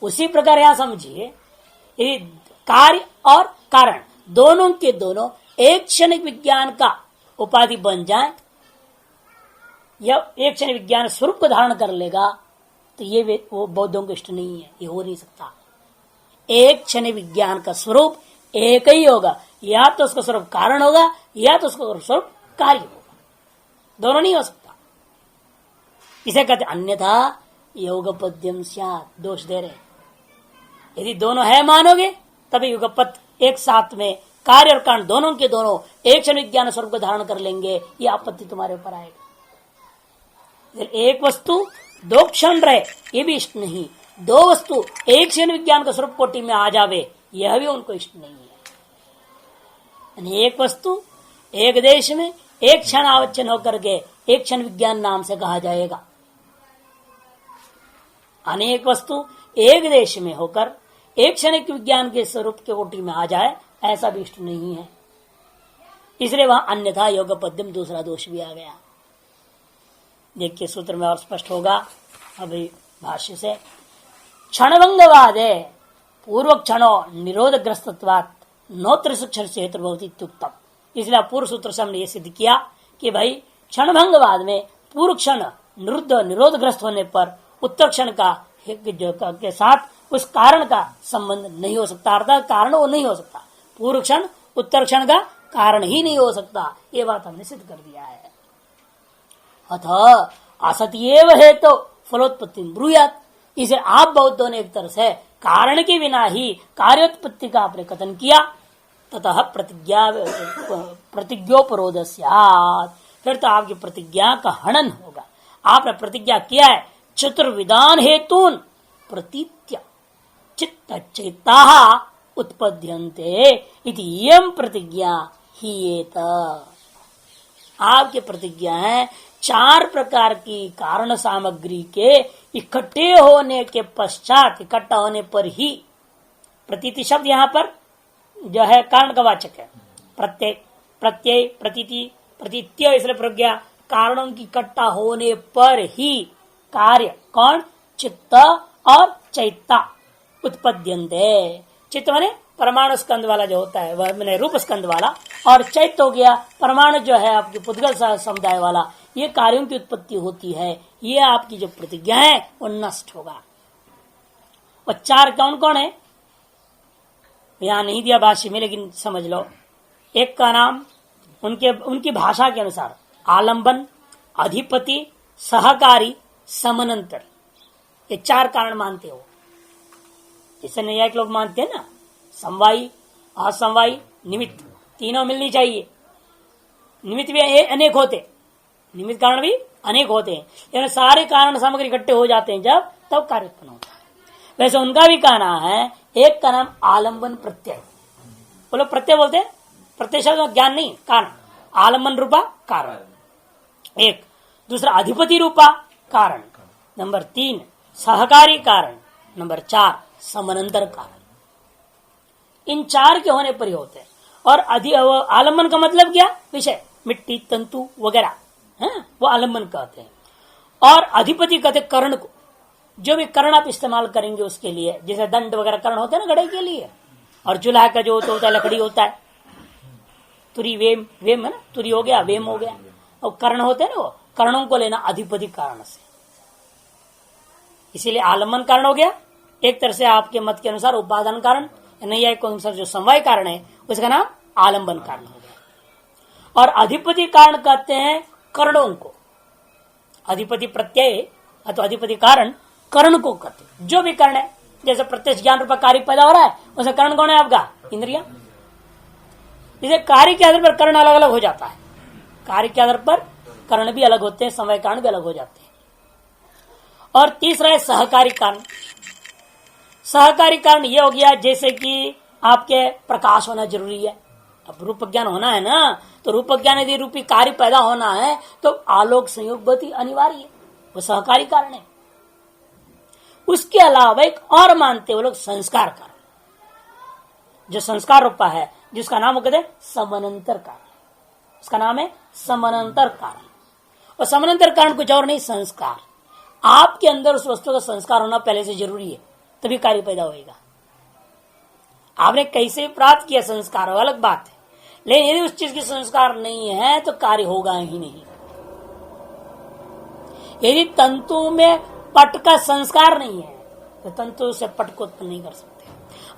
उसी प्रकार यहां समझिए, यदि कार्य और कारण दोनों के दोनों एक क्षणिक विज्ञान का उपाधि बन जाए या एक क्षणिक विज्ञान स्वरूप को धारण कर लेगा, तो ये वो बौद्धों को इष्ट नहीं है, ये हो नहीं सकता। एक क्षणिक विज्ञान का स्वरूप एक ही होगा, या तो उसका स्वरूप कारण होगा या तो उसका स्वरूप कार्य होगा, दोनों नहीं हो सकता। इसे कहते अन्यथा योगपद्यम स्यात्, दोष दे रहे। यदि दोनों है मानोगे तभी युगपत एक साथ में कार्य और कारण दोनों के दोनों एक क्षण विज्ञान स्वरूप को धारण कर लेंगे, ये आपत्ति तुम्हारे ऊपर आएगा। एक वस्तु दो क्षण रहे ये भी इष्ट नहीं, दो वस्तु एक क्षण विज्ञान का स्वरूप कोटि में आ जावे यह भी उनको इष्ट नहीं है। एक वस्तु एक देश में एक क्षण आवच्छन होकर के एक क्षण विज्ञान नाम से कहा जाएगा, अनेक वस्तु एक देश में होकर एक क्षणिक विज्ञान के स्वरूप के कोटि में आ जाए, ऐसा भी इष्ट नहीं है। इसलिए वहां अन्यथा योगपद्यम दूसरा दोष भी आ गया। देखिए सूत्र में और स्पष्ट होगा अभी भाष्य से। क्षणभंगवाद है पूर्व क्षणों निरोधग्रस्तत्वात् नोत्र क्षण से हेतु भवति इत्युक्तम। इसलिए पूर्व सूत्र से हमने ये सिद्ध किया कि भाई क्षणभंगवाद में पूर्व क्षण निरोधग्रस्त होने पर उत्तर क्षण का के साथ उस कारण का संबंध नहीं हो सकता, अर्थात कारण वो नहीं हो सकता, पूर्व क्षण उत्तर क्षण का कारण ही नहीं हो सकता, ये बात हमने सिद्ध कर दिया है। अतः असत्येव हेतु तो फलोत्पत्ति ब्रूयात, इसे आप बौद्धों ने एक तरह से कारण के बिना ही कार्योत्पत्ति का आपने कथन किया, ततः प्रतिज्ञोपरोध स्यात्, फिर तो आपकी प्रतिज्ञा का हनन होगा। आपने प्रतिज्ञा किया है चतुर्विधान हेतून प्रतीत्य चित्त चैता उत्पद्यन्ते इति यम प्रतिज्ञा ही एत। आपकी प्रतिज्ञा है चार प्रकार की कारण सामग्री के इकट्ठे होने के पश्चात, इकट्ठा होने पर ही, प्रतीति शब्द यहाँ पर जो है कारण का वाचक है, प्रत्यय प्रत्यय प्रतीति प्रतीत्य, इसलिए प्रज्ञा कारणों की इकट्ठा होने पर ही कार्य कौन चित्त और चैता उत्पद्यन्ते। चित्त माने परमाणु स्कंद वाला जो होता है वह मैंने रूप स्कंद वाला, और चैत्य हो गया परमाणु जो है आपके पुद्गल समुदाय वाला, ये कार्यों की उत्पत्ति होती है। ये आपकी जो प्रतिज्ञा है वो नष्ट होगा। और चार कौन कौन है यहां नहीं दिया भाष्य में, लेकिन समझ लो। एक का नाम उनकी भाषा के अनुसार आलंबन, अधिपति, सहकारी, समनंतर, ये चार कारण मानते हो। जैसे न्यायिक लोग मानते हैं ना, समवायी, असमवायी, निमित्त, तीनों मिलनी चाहिए। निमित्त भी अनेक होते, निमित्त कारण भी अनेक होते हैं, यानी सारे कारण सामग्री इकट्ठे हो जाते हैं जब, तब कार्य उत्पन्न होता है। वैसे उनका भी कहना है, एक का नाम आलंबन प्रत्यय, वो लोग प्रत्यय बोलते हैं, प्रत्यय शब्द ज्ञान नहीं, कारण, आलंबन रूपा कारण एक, दूसरा अधिपति रूपा कारण, नंबर 3 सहकारी कारण, नंबर 4 समानांतर कारण। इन चार के होने पर ही होते हैं। और आलंबन का मतलब क्या? विषय, मिट्टी, तंतु वगैरह है, वो आलंबन कहते हैं। और अधिपति कहते कर्ण को, जो भी कर्ण आप इस्तेमाल करेंगे उसके लिए, जैसे दंड वगैरह कर्ण होते हैं ना गड़े के लिए, और चूल्हा का जो होता है लकड़ी होता है, तुरी वेम, वेम है ना, तुरी हो गया, वेम हो गया, और कर्ण होते हैं ना, वो कर्णों को लेना अधिपति कारण से, इसीलिए आलंबन कारण हो गया, एक तरह से आपके मत के अनुसार उपादान कारण, नहीं के अनुसार जो समवाय कारण है उसका नाम आलंबन कारण हो गया। और अधिपति कारण कहते हैं करणों को, अधिपति प्रत्यय अथवा अधिपति कारण कर्ण को कहते हैं। जो भी कर्ण है, जैसे प्रत्यक्ष ज्ञान रूप कार्य पैदा हो रहा है, उसका कर्ण कौन है आपका? इंद्रिया। इसे कार्य के आधार पर कर्ण अलग अलग हो जाता है, कार्य के आधार पर कर्ण भी अलग होते हैं, समय कारण भी अलग हो जाते हैं। और तीसरा है सहकारी कारण। सहकारी कारण यह हो गया जैसे कि आपके प्रकाश होना जरूरी है। अब रूप ज्ञान होना है ना, तो रूप ज्ञान यदि रूपी कार्य पैदा होना है तो आलोक संयोग बहुत अनिवार्य है, वो सहकारी कारण है। उसके अलावा एक और मानते वो लोग संस्कार कारण, जो संस्कार रूपा है जिसका नाम वो कहते हैं समानांतर कारण। उसका नाम है समानांतर कारण। और समानांतर कारण कुछ और नहीं, संस्कार। आपके अंदर उस वस्तु का संस्कार होना पहले से जरूरी है, तभी कार्य पैदा होगा। आपने कैसे प्राप्त किया संस्कार अलग बात है, लेकिन यदि उस चीज की संस्कार नहीं है तो कार्य होगा ही नहीं। यदि तंतु में पट का संस्कार नहीं है तो तंतु से पट को उत्पन्न नहीं कर सकते,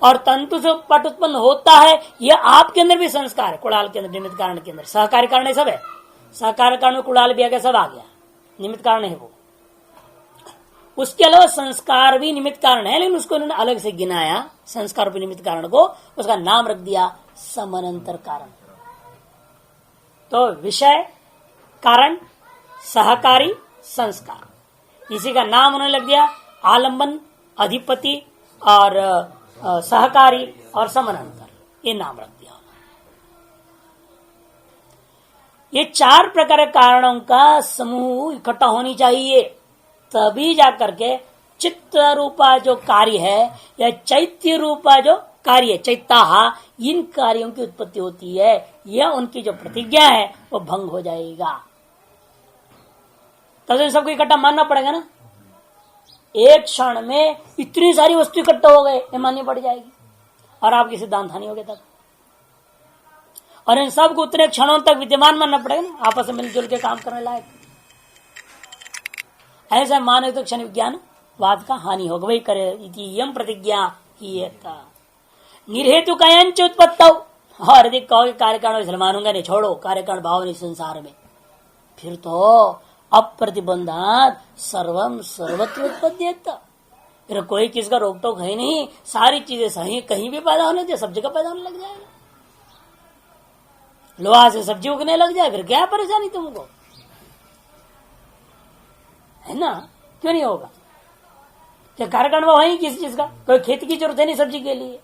और तंतु से पट उत्पन्न होता है यह आपके अंदर भी संस्कार है। कुड़ाल के अंदर, निमित्त कारण के अंदर सहकारी कारण सब है। सहकारी कारण में कुड़ाल भी आ गया, सब आ गया, निमित्त कारण है वो। उसके अलावा संस्कार भी निमित्त कारण है, लेकिन उसको उन्होंने अलग से गिनाया, संस्कार भी निमित्त कारण को, उसका नाम रख दिया समानांतर कारण। तो विषय, कारण, सहकारी, संस्कार, इसी का नाम उन्होंने लग दिया आलंबन, अधिपति और सहकारी और समानांतर, ये नाम रख दिया। ये चार प्रकार के कारणों का समूह इकट्ठा होनी चाहिए, तभी जाकर के चित्त रूपा जो कार्य है या चैत्य रूपा जो कार्य है, चैत्ता, इन कार्यों की उत्पत्ति होती है। यह उनकी जो प्रतिज्ञा है वो भंग हो जाएगा। तब सबको इकट्ठा मानना पड़ेगा ना। एक क्षण में इतनी सारी वस्तु इकट्ठा हो गए, ये माननी पड़ जाएगी और आपकी सिद्धांत हानि हो गया तब। और इन सबको उतने क्षणों तक विद्यमान मानना पड़ेगा ना, आपस में मिलजुल के काम करने लायक। ऐसा माने तो क्षण विज्ञान वाद का हानि होगा। वही करे यम प्रतिज्ञा ही निर्हेतु कयंच उत्पत्तौ। और यदि कहो कार्य कारण मानूंगा नहीं, छोड़ो कार्य कारण भाव नहीं संसार में, फिर तो अप्रतिबंधात सर्वम सर्वत्र उत्पद्येत। फिर कोई किसी का रोक टोक है नहीं, सारी चीजें सही कहीं भी पैदा होने दे, सब जगह पैदा होने लग जाएगा। लोहा से सब्जी उगने लग जाए, फिर क्या परेशानी तुमको, है ना? क्यों नहीं होगा? क्या कार्यकारण वो है किसी चीज का? कोई खेती की जरूरत है नहीं सब्जी के लिए।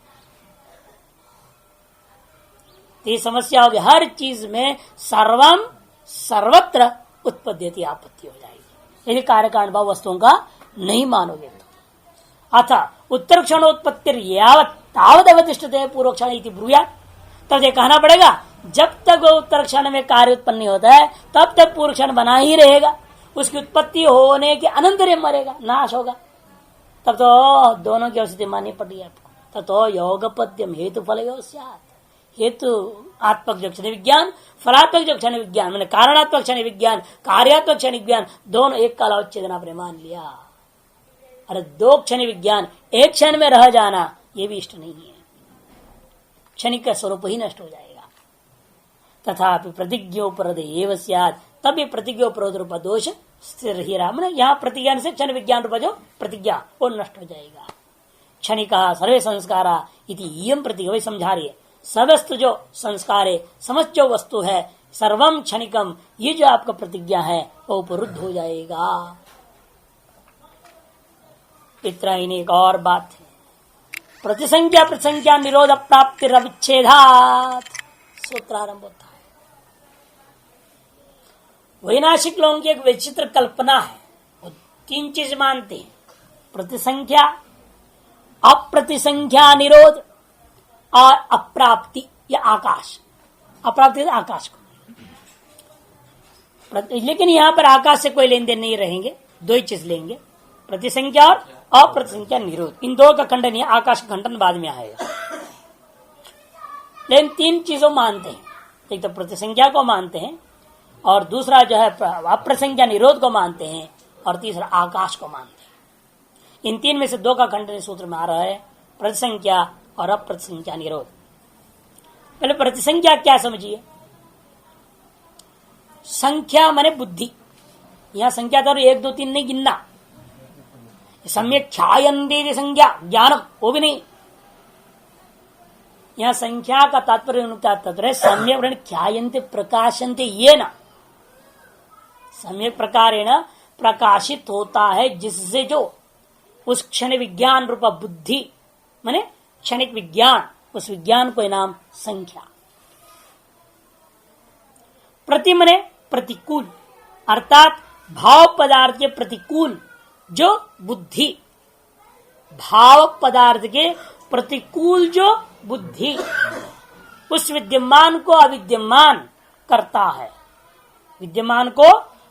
तो ये समस्या होगी, हर चीज में सर्वम सर्वत्र उत्पद्यति आपत्ति हो जाएगी यदि कार्यकारण भाव वस्तुओं का नहीं मानोगे तो। अतः उत्तर क्षणोत्पत्ति यावत तावत अवतिष्ठते पूर्व क्षण इति ब्रूया। तब ये कहना पड़ेगा जब तक वो उत्तर क्षण में कार्य उत्पन्न नहीं होता है तब तक पूर्व क्षण बना ही रहेगा। उसकी उत्पत्ति होने के अनंतर मरेगा, नाश होगा। तब तो दोनों की औषधि माननी पड़ी आपको। तब तो योगपद्यम हेतु फल हेतु आत्मक जो क्षण विज्ञान, फलात्मक जो क्षण विज्ञान, मैंने कारणात्मक क्षण विज्ञान, कार्यात्मक क्षण विज्ञान, दोनों एक काल अवच्छेदन आपने मान लिया। अरे दो क्षण विज्ञान एक क्षण में रह जाना ये भी इष्ट नहीं है, क्षणिक का स्वरूप ही नष्ट हो जाएगा। तथापि प्रतिज्ञोपरोध एव स्यात्, तब ये प्रतिज्ञोपरोध रूप दोष स्थिर ही रहा। मैंने यहाँ प्रतिज्ञा से क्षण विज्ञान रूप जो प्रतिज्ञा वो नष्ट हो जाएगा। क्षणिका सर्वे संस्कारा इति इयं प्रतिज्ञा, वही समझा रही है। सवस्तु जो संस्कार है, समस्त जो वस्तु है, सर्वम क्षणिकम, ये जो आपका प्रतिज्ञा है वो उपरुद्ध हो जाएगा। इतना ही एक और बात है, प्रतिसंख्या प्रतिसंख्या निरोध प्राप्ति अविच्छेदात् सूत्र आरंभ होता है। वैनाशिक लोगों की एक विचित्र कल्पना है, वो तीन चीज मानते हैं, प्रतिसंख्या, अप्रतिसंख्या निरोध और अप्राप्ति या आकाश। अप्राप्ति आकाश को, लेकिन यहां पर आकाश से कोई लेन देन नहीं रहेंगे, दो ही चीज लेंगे, प्रतिसंख्या और अप्रतिसंख्या निरोध। इन दो का खंडन है, आकाश का खंडन बाद में आएगा। लेकिन तीन चीजों मानते हैं, एक तो प्रतिसंख्या को मानते हैं और दूसरा जो है अप्रसंख्या निरोध को मानते हैं और तीसरा आकाश को मानते हैं। इन तीन में से दो का खंडन सूत्र में आ रहा है, प्रतिसंख्या और अप्रतिसंख्या निरोध। पहले प्रतिसंख्या क्या समझिए। संख्या माने बुद्धि। यहां संख्या तो 1 2 3 नहीं गिनना। सम्यक ख्यायन्ते संज्ञा ज्ञानम, वो भी नहीं। यहां संख्या का तात्पर्य उनका तत्पर सम्यक ख्यायन्ते प्रकाशन्ते ये ना, सम्यक प्रकारेण प्रकाशित होता है, जिससे जो उस क्षण विज्ञान रूप बुद्धि माने क्षणिक विज्ञान, उस विज्ञान को नाम संख्या। प्रति माने प्रतिकूल, अर्थात भाव पदार्थ के प्रतिकूल जो बुद्धि, भाव पदार्थ के प्रतिकूल जो बुद्धि उस विद्यमान को अविद्यमान करता है, विद्यमान को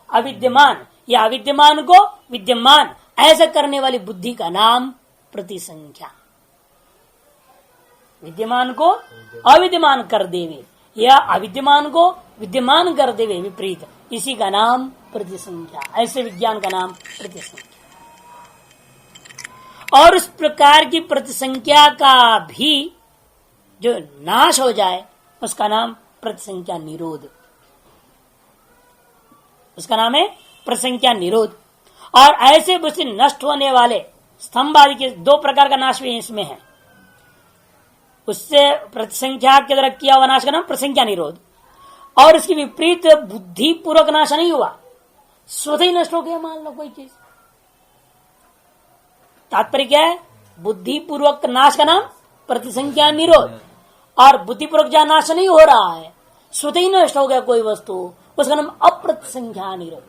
अविद्यमान या अविद्यमान को विद्यमान ऐसा करने वाली बुद्धि का नाम प्रतिसंख्या। विद्यमान को अविद्यमान कर देवे या अविद्यमान को विद्यमान कर देवे विपरीत, इसी का नाम प्रतिसंख्या। ऐसे विज्ञान का नाम प्रतिसंख्या। और उस प्रकार की प्रतिसंख्या का भी जो नाश हो जाए उसका नाम प्रतिसंख्या निरोध, उसका नाम है प्रतिसंख्या निरोध। और ऐसे वस्तु नष्ट होने वाले स्तंभ आदि के दो प्रकार का नाश भी इसमें है। उससे प्रतिसंख्या के द्वारा किया हुआ नाश का नाम प्रतिसंख्या निरोध। और इसकी विपरीत बुद्धि पूर्वक नाश नहीं हुआ, स्वतः ही नष्ट हो गया मान लो कोई चीज। तात्पर्य क्या है? बुद्धि पूर्वक नाश का नाम प्रतिसंख्या निरोध, और बुद्धिपूर्वक जहां नाश नहीं हो रहा है, स्वतः ही नष्ट हो गया कोई वस्तु, उसका नाम अप्रतिसंख्या निरोध।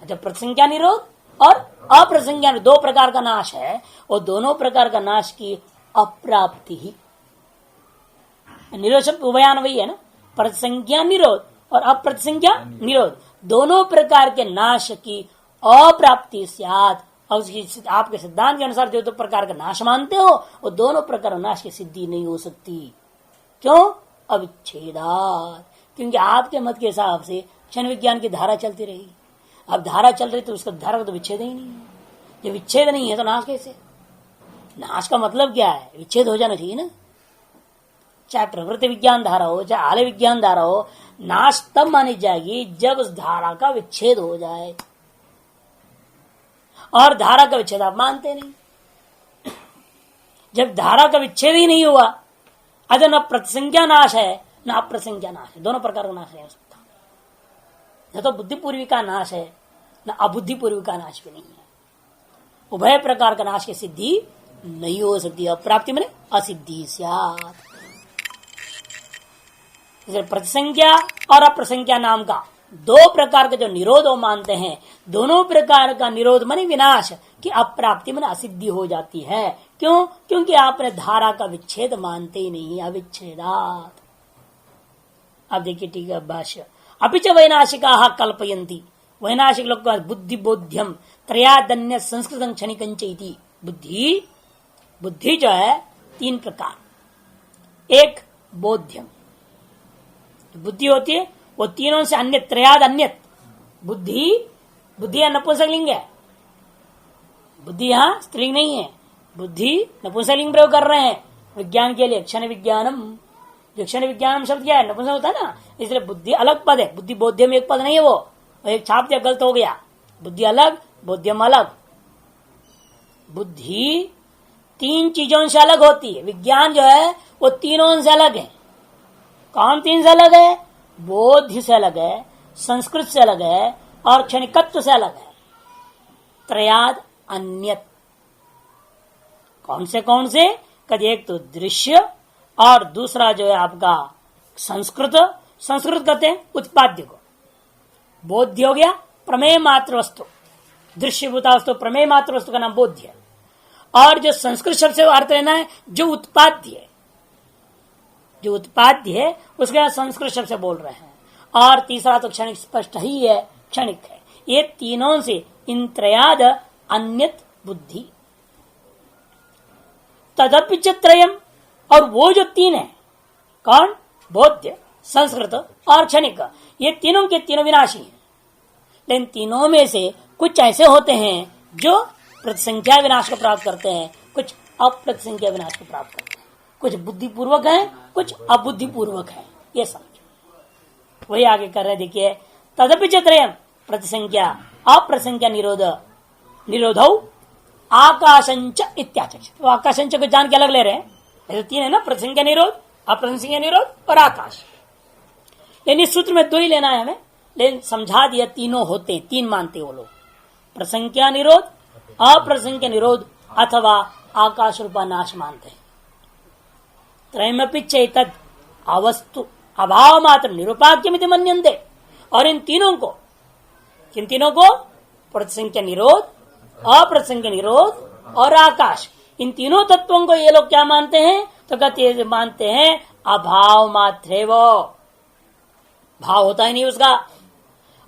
अच्छा, प्रतिसंख्या निरोध और अप्रतिसंख्या दो प्रकार का नाश है, और दोनों प्रकार का नाश की अप्राप्ति ही निरोध शब्द उभयान वही है ना, प्रतिसंख्या निरोध और अप्रतिसंख्या निरोध, दोनों प्रकार के नाश की अप्राप्ति स्यात्। और उसकी आपके सिद्धांत के अनुसार जो दो प्रकार का नाश मानते हो, वो दोनों प्रकार नाश की सिद्धि नहीं हो सकती। क्यों? अविच्छेदात। क्योंकि आपके मत के हिसाब से क्षण विज्ञान की धारा चलती रही, अब धारा चल रही तो उसका धारा का तो विच्छेद ही नहीं है। जब विच्छेद नहीं है तो नाश कैसे? नाश का मतलब क्या है? विच्छेद हो जाना चाहिए ना। चाहे प्रवृत्ति विज्ञान धारा हो, चाहे आलय विज्ञान धारा हो, नाश तब मानी जाएगी जब उस धारा का विच्छेद हो जाए। और धारा का विच्छेद आप मानते नहीं। जब धारा का विच्छेद ही नहीं हुआ, अगर न प्रतिसंख्या नाश है न अप्रतिसंख्या नाश है, दोनों प्रकार का नाश है उसका। न तो बुद्धिपूर्वी का नाश है न अबुद्धिपूर्वी का नाश भी नहीं है। उभय प्रकार का नाश की सिद्धि नहीं हो सकती। अप्राप्ति में असिद्धि स्यात्। प्रतिसंख्या और अप्रसंख्या नाम का दो प्रकार का जो निरोध वो मानते हैं, दोनों प्रकार का निरोध माने विनाश की अप्राप्ति माने असिद्धि हो जाती है। क्यों? क्योंकि आपने धारा का विच्छेद मानते ही नहीं, अविच्छेदात। अब देखिए ठीक है भाष्य। अपिच वैनाशिका कल्पयन्ति, वैनाशिक लोग बुद्धि बोध्यम त्रयादन्य संस्कृत क्षणिकंचैति। बुद्धि जो है तीन प्रकार। एक बोध्यम बुद्धि होती है, वो तीनों से अन्य, त्रयाद अन्य। बुद्धि नपुंसकलिंग है, बुद्धि यहाँ स्त्रीलिंग नहीं है। बुद्धि नपुंसकलिंग प्रयोग कर रहे हैं विज्ञान के लिए। क्षण विज्ञानम, जो क्षण विज्ञानम शब्द क्या है? नपुंसक होता है ना, इसलिए बुद्धि अलग पद है। बुद्धि बोध्यम एक पद नहीं है, वो एक छाप दिया गलत हो गया। बुद्धि अलग, बोध्यम अलग। बुद्धि तीन चीजों से अलग होती है। विज्ञान जो है वो तीनों से अलग है। कौन तीन से अलग है? बोध से अलग है, संस्कृत से अलग है और क्षणिकत्व से अलग है। त्रयाद अन्यत। कौन से? कद एक तो दृश्य और दूसरा जो है आपका संस्कृत कहते हैं उत्पाद्य को। बोध्य हो गया प्रमेय मात्र वस्तु, दृश्यभूता वस्तु प्रमेय मात्र वस्तु का नाम बोध्य। और जो संस्कृत शब्द से अर्थ लेना है जो उत्पाद्य है, जो उत्पाद्य है उसके संस्कृत शब्द से बोल रहे हैं। और तीसरा तो क्षणिक स्पष्ट ही है, क्षणिक है। ये तीनों से इन त्रयाद अन्यत बुद्धि तदपि च त्रयम। और वो जो तीन है, कौन? बोध्य, संस्कृत और क्षणिक, ये तीनों के तीनों विनाशी हैं। लेकिन तीनों में से कुछ ऐसे होते हैं जो प्रतिसंख्या विनाश को प्राप्त करते हैं, कुछ अप्रतिसंख्या विनाश को प्राप्त करते हैं, कुछ बुद्धिपूर्वक है, कुछ अबुद्धिपूर्वक है। ये समझो। वही आगे कर रहे देखिए, तदपि त्रयम् प्रतिसंख्या अप्रसंख्या निरोधौ आकाशंच इत्याचक्षित। तो आकाशंच को जान के अलग ले रहे हैं। ऐसे तीन है ना, प्रतिसंख्या निरोध, अप्रसंख्या निरोध और आकाश। लेकिन इस सूत्र में दो ही लेना है हमें, लेकिन समझा दिया तीनों होते, तीन मानते वो लोग, प्रसंख्या निरोध, अप्रसंख्या निरोध अथवा आकाश रूपा नाश मानते हैं। त्रयमपि चैतद अवस्तु अभाव मात्र निरुपाक्यमिति मन्यन्ते। और इन तीनों को, किन तीनों को, प्रतिसंख्या निरोध, अप्रसंख्या निरोध और आकाश, इन तीनों तत्वों को ये लोग क्या मानते हैं? तो कहते मानते हैं अभाव मात्र, वो भाव होता ही नहीं उसका।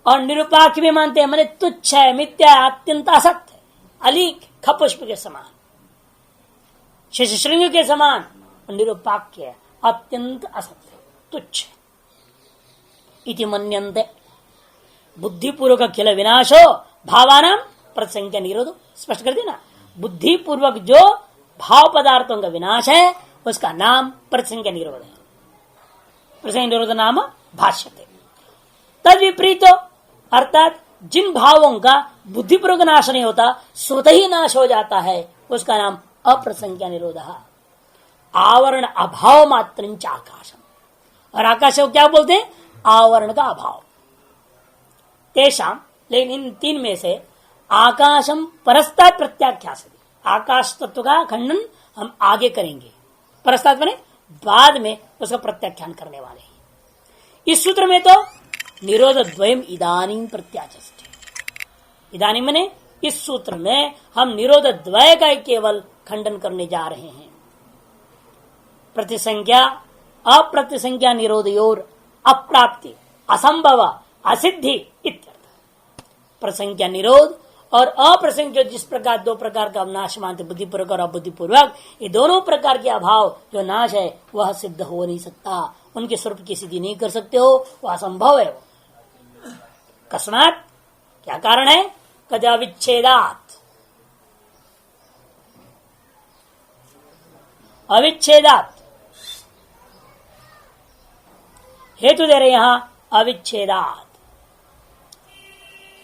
और निरुपाक्य भी मानते हैं, माने तुच्छ है, मिथ्या, अत्यंत असत्य, अलीक, खपुष्प के समान, शशृंग के समान। निरुपाक्य है, अत्यंत असत्य, तुच्छ इति मन्यन्ते। बुद्धिपूर्वक अखिल विनाशो भावानां प्रतिसंख्या निरोध। स्पष्ट कर देना, बुद्धिपूर्वक जो भाव पदार्थों का विनाश है उसका नाम प्रतिसंख्या निरोध है। प्रतिसंख्या निरोध नाम भाष्यते। तद विपरीत, अर्थात जिन भावों का बुद्धिपूर्वक नाश नहीं होता, स्वतः ही नाश हो जाता है, उसका नाम अप्रसंख्या निरोध। आवरण अभाव मात्र आकाशम। और आकाश को क्या बोलते हैं? आवरण का अभाव। तेषाम, लेकिन इन तीन में से आकाशम परस्तात् प्रत्याख्यास, आकाश तत्व का खंडन हम आगे करेंगे। परस्तात् माने बाद में उसका प्रत्याख्यान करने वाले हैं। इस सूत्र में तो निरोध द्वयम इदानीं प्रत्याचष्टे। इदानीं माने इस सूत्र में हम निरोध द्वय का केवल खंडन करने जा रहे हैं। प्रतिसंख्या अप्रतिसंख्या निरोधयोर अप्राप्ति असंभव असिद्धि इत्यर्थ। प्रसंख्या निरोध और अप्रसंख्या, जिस प्रकार दो प्रकार का नाश मानते, बुद्धिपूर्वक और अबुद्धिपूर्वक, ये दोनों प्रकार के अभाव जो नाश है वह सिद्ध हो नहीं सकता, उनके स्वरूप की सिद्धि नहीं कर सकते हो, वह असंभव है। कस्मात, क्या कारण है? कद अविच्छेदात, अविच्छेदात हेतु दे रहे यहां, अविच्छेदात।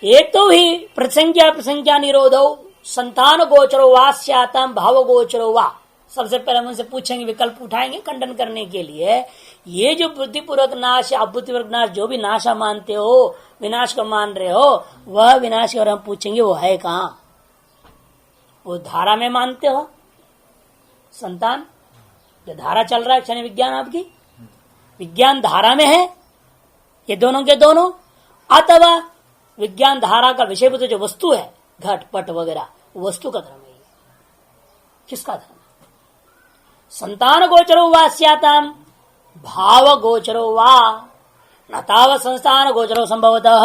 एक तो ही प्रसंख्या प्रसंख्या निरोधो संतान गोचरो वा स्यातम भाव गोचरो वा। सबसे पहले हम उनसे पूछेंगे, विकल्प उठाएंगे खंडन करने के लिए। ये जो बुद्धिपूर्वक नाश या अबुद्धिपूर्वक नाश, जो भी नाशा मानते हो, विनाश को मान रहे हो, वह विनाश, और हम पूछेंगे वो है कहां? वो धारा में मानते हो, संतान जो धारा चल रहा है, क्षण विज्ञान आपकी विज्ञान धारा में है, ये दोनों के दोनों, अथवा विज्ञान धारा का विषयभूत जो वस्तु है, घट पट वगैरह, वस्तु का धर्म है। किसका धर्म? संतान गोचरो वा स्याताम भाव गोचरो वा न तावत् संस्थान गोचरो संभवतः।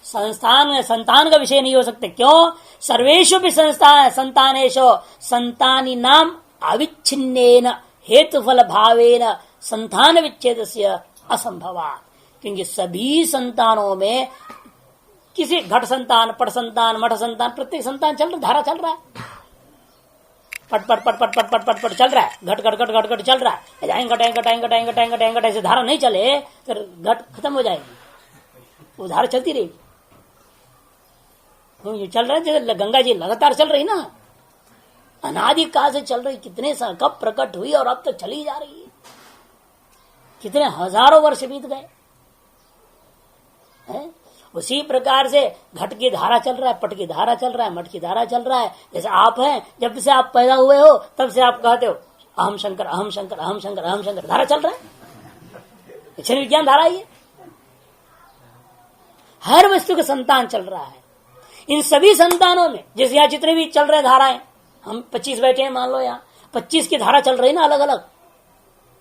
संतान का विषय नहीं हो सकते। क्यों? सर्वेषु भी संतानेषु संतानी नाम अविच्छिन्नेन हेतुफल भावेन संतान विच्छेदस्य असंभवात्। क्योंकि सभी संतानों में किसी घट संतान, पट संतान, मठ संतान, प्रत्येक संतान चल रहा, धारा चल रहा है, पट पट पट पट पट पट पट पट चल रहा है, घट घट घट घट घट चल रहा है। घट ऐसे धारा नहीं चले फिर घट खत्म हो जाएगी, वो धारा चलती रहेगी। चल रहा है जैसे गंगा जी लगातार चल रही ना, अनादि काल से चल रही, कितने साल कब प्रकट हुई और अब तक चली जा रही है, कितने हजारों वर्ष बीत गए हैं। उसी प्रकार से घट की धारा चल रहा है, पट की धारा चल रहा है, मठ की धारा चल रहा है। जैसे आप हैं, जब से आप पैदा हुए हो तब से आप कहते हो अहम शंकर अहम शंकर अहम शंकर अहम शंकर, धारा चल रहा है, क्षण विज्ञान धारा ही है। हर वस्तु का संतान चल रहा है। इन सभी संतानों में जैसे यहाँ जितने भी चल रहे धाराएं, हम 25 बैठे हैं मान लो, यहाँ 25 की धारा चल रही है ना, अलग अलग।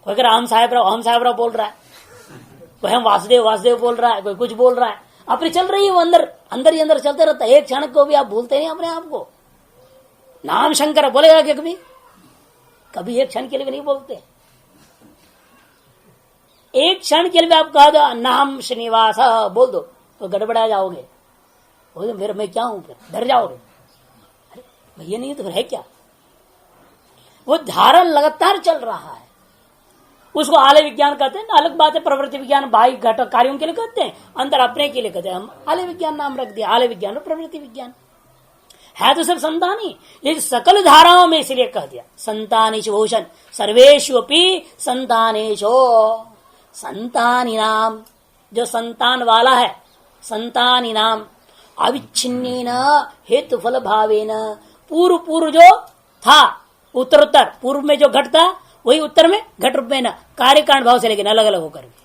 कोई अगर अहम साहेबराव बोल रहा है, कोई हम वासुदेव वासुदेव बोल रहा है, कोई कुछ बोल रहा है, अपनी चल रही है, वो अंदर ही अंदर चलते रहता है। एक क्षण को भी आप भूलते नहीं अपने आप को। नाम शंकर बोलेगा क्या कभी? कभी एक क्षण के लिए भी नहीं बोलते। एक क्षण के लिए भी आप कह दो नाम श्रीनिवास बोल दो तो गड़बड़ा जाओगे, फिर मैं क्या हूं, फिर डर जाओगे। भैया नहीं तो फिर है क्या? वो धारा लगातार चल रहा है, उसको आलय विज्ञान कहते हैं। अलग बात है प्रवृत्ति विज्ञान बाह्य घटक कार्यों के लिए कहते हैं, अंतर अपने के लिए कहते हैं। हम आलय विज्ञान नाम रख दिया, आलय विज्ञान और प्रवृत्ति विज्ञान है तो सब संतान ही, लेकिन सकल धाराओं में इसलिए कह दिया संतानेषु भूषण सर्वेषु अपि संतानेषु। संतानी नाम जो संतान वाला है, संतानी नाम अविच्छिन्नेन हेतु फल भावेन, पूर्व पूर्व जो था उत्तर उत्तर पूर्व में जो घट था वही उत्तर में घट रूप में न कार्य कारण भाव से लेकिन अलग अलग होकर के।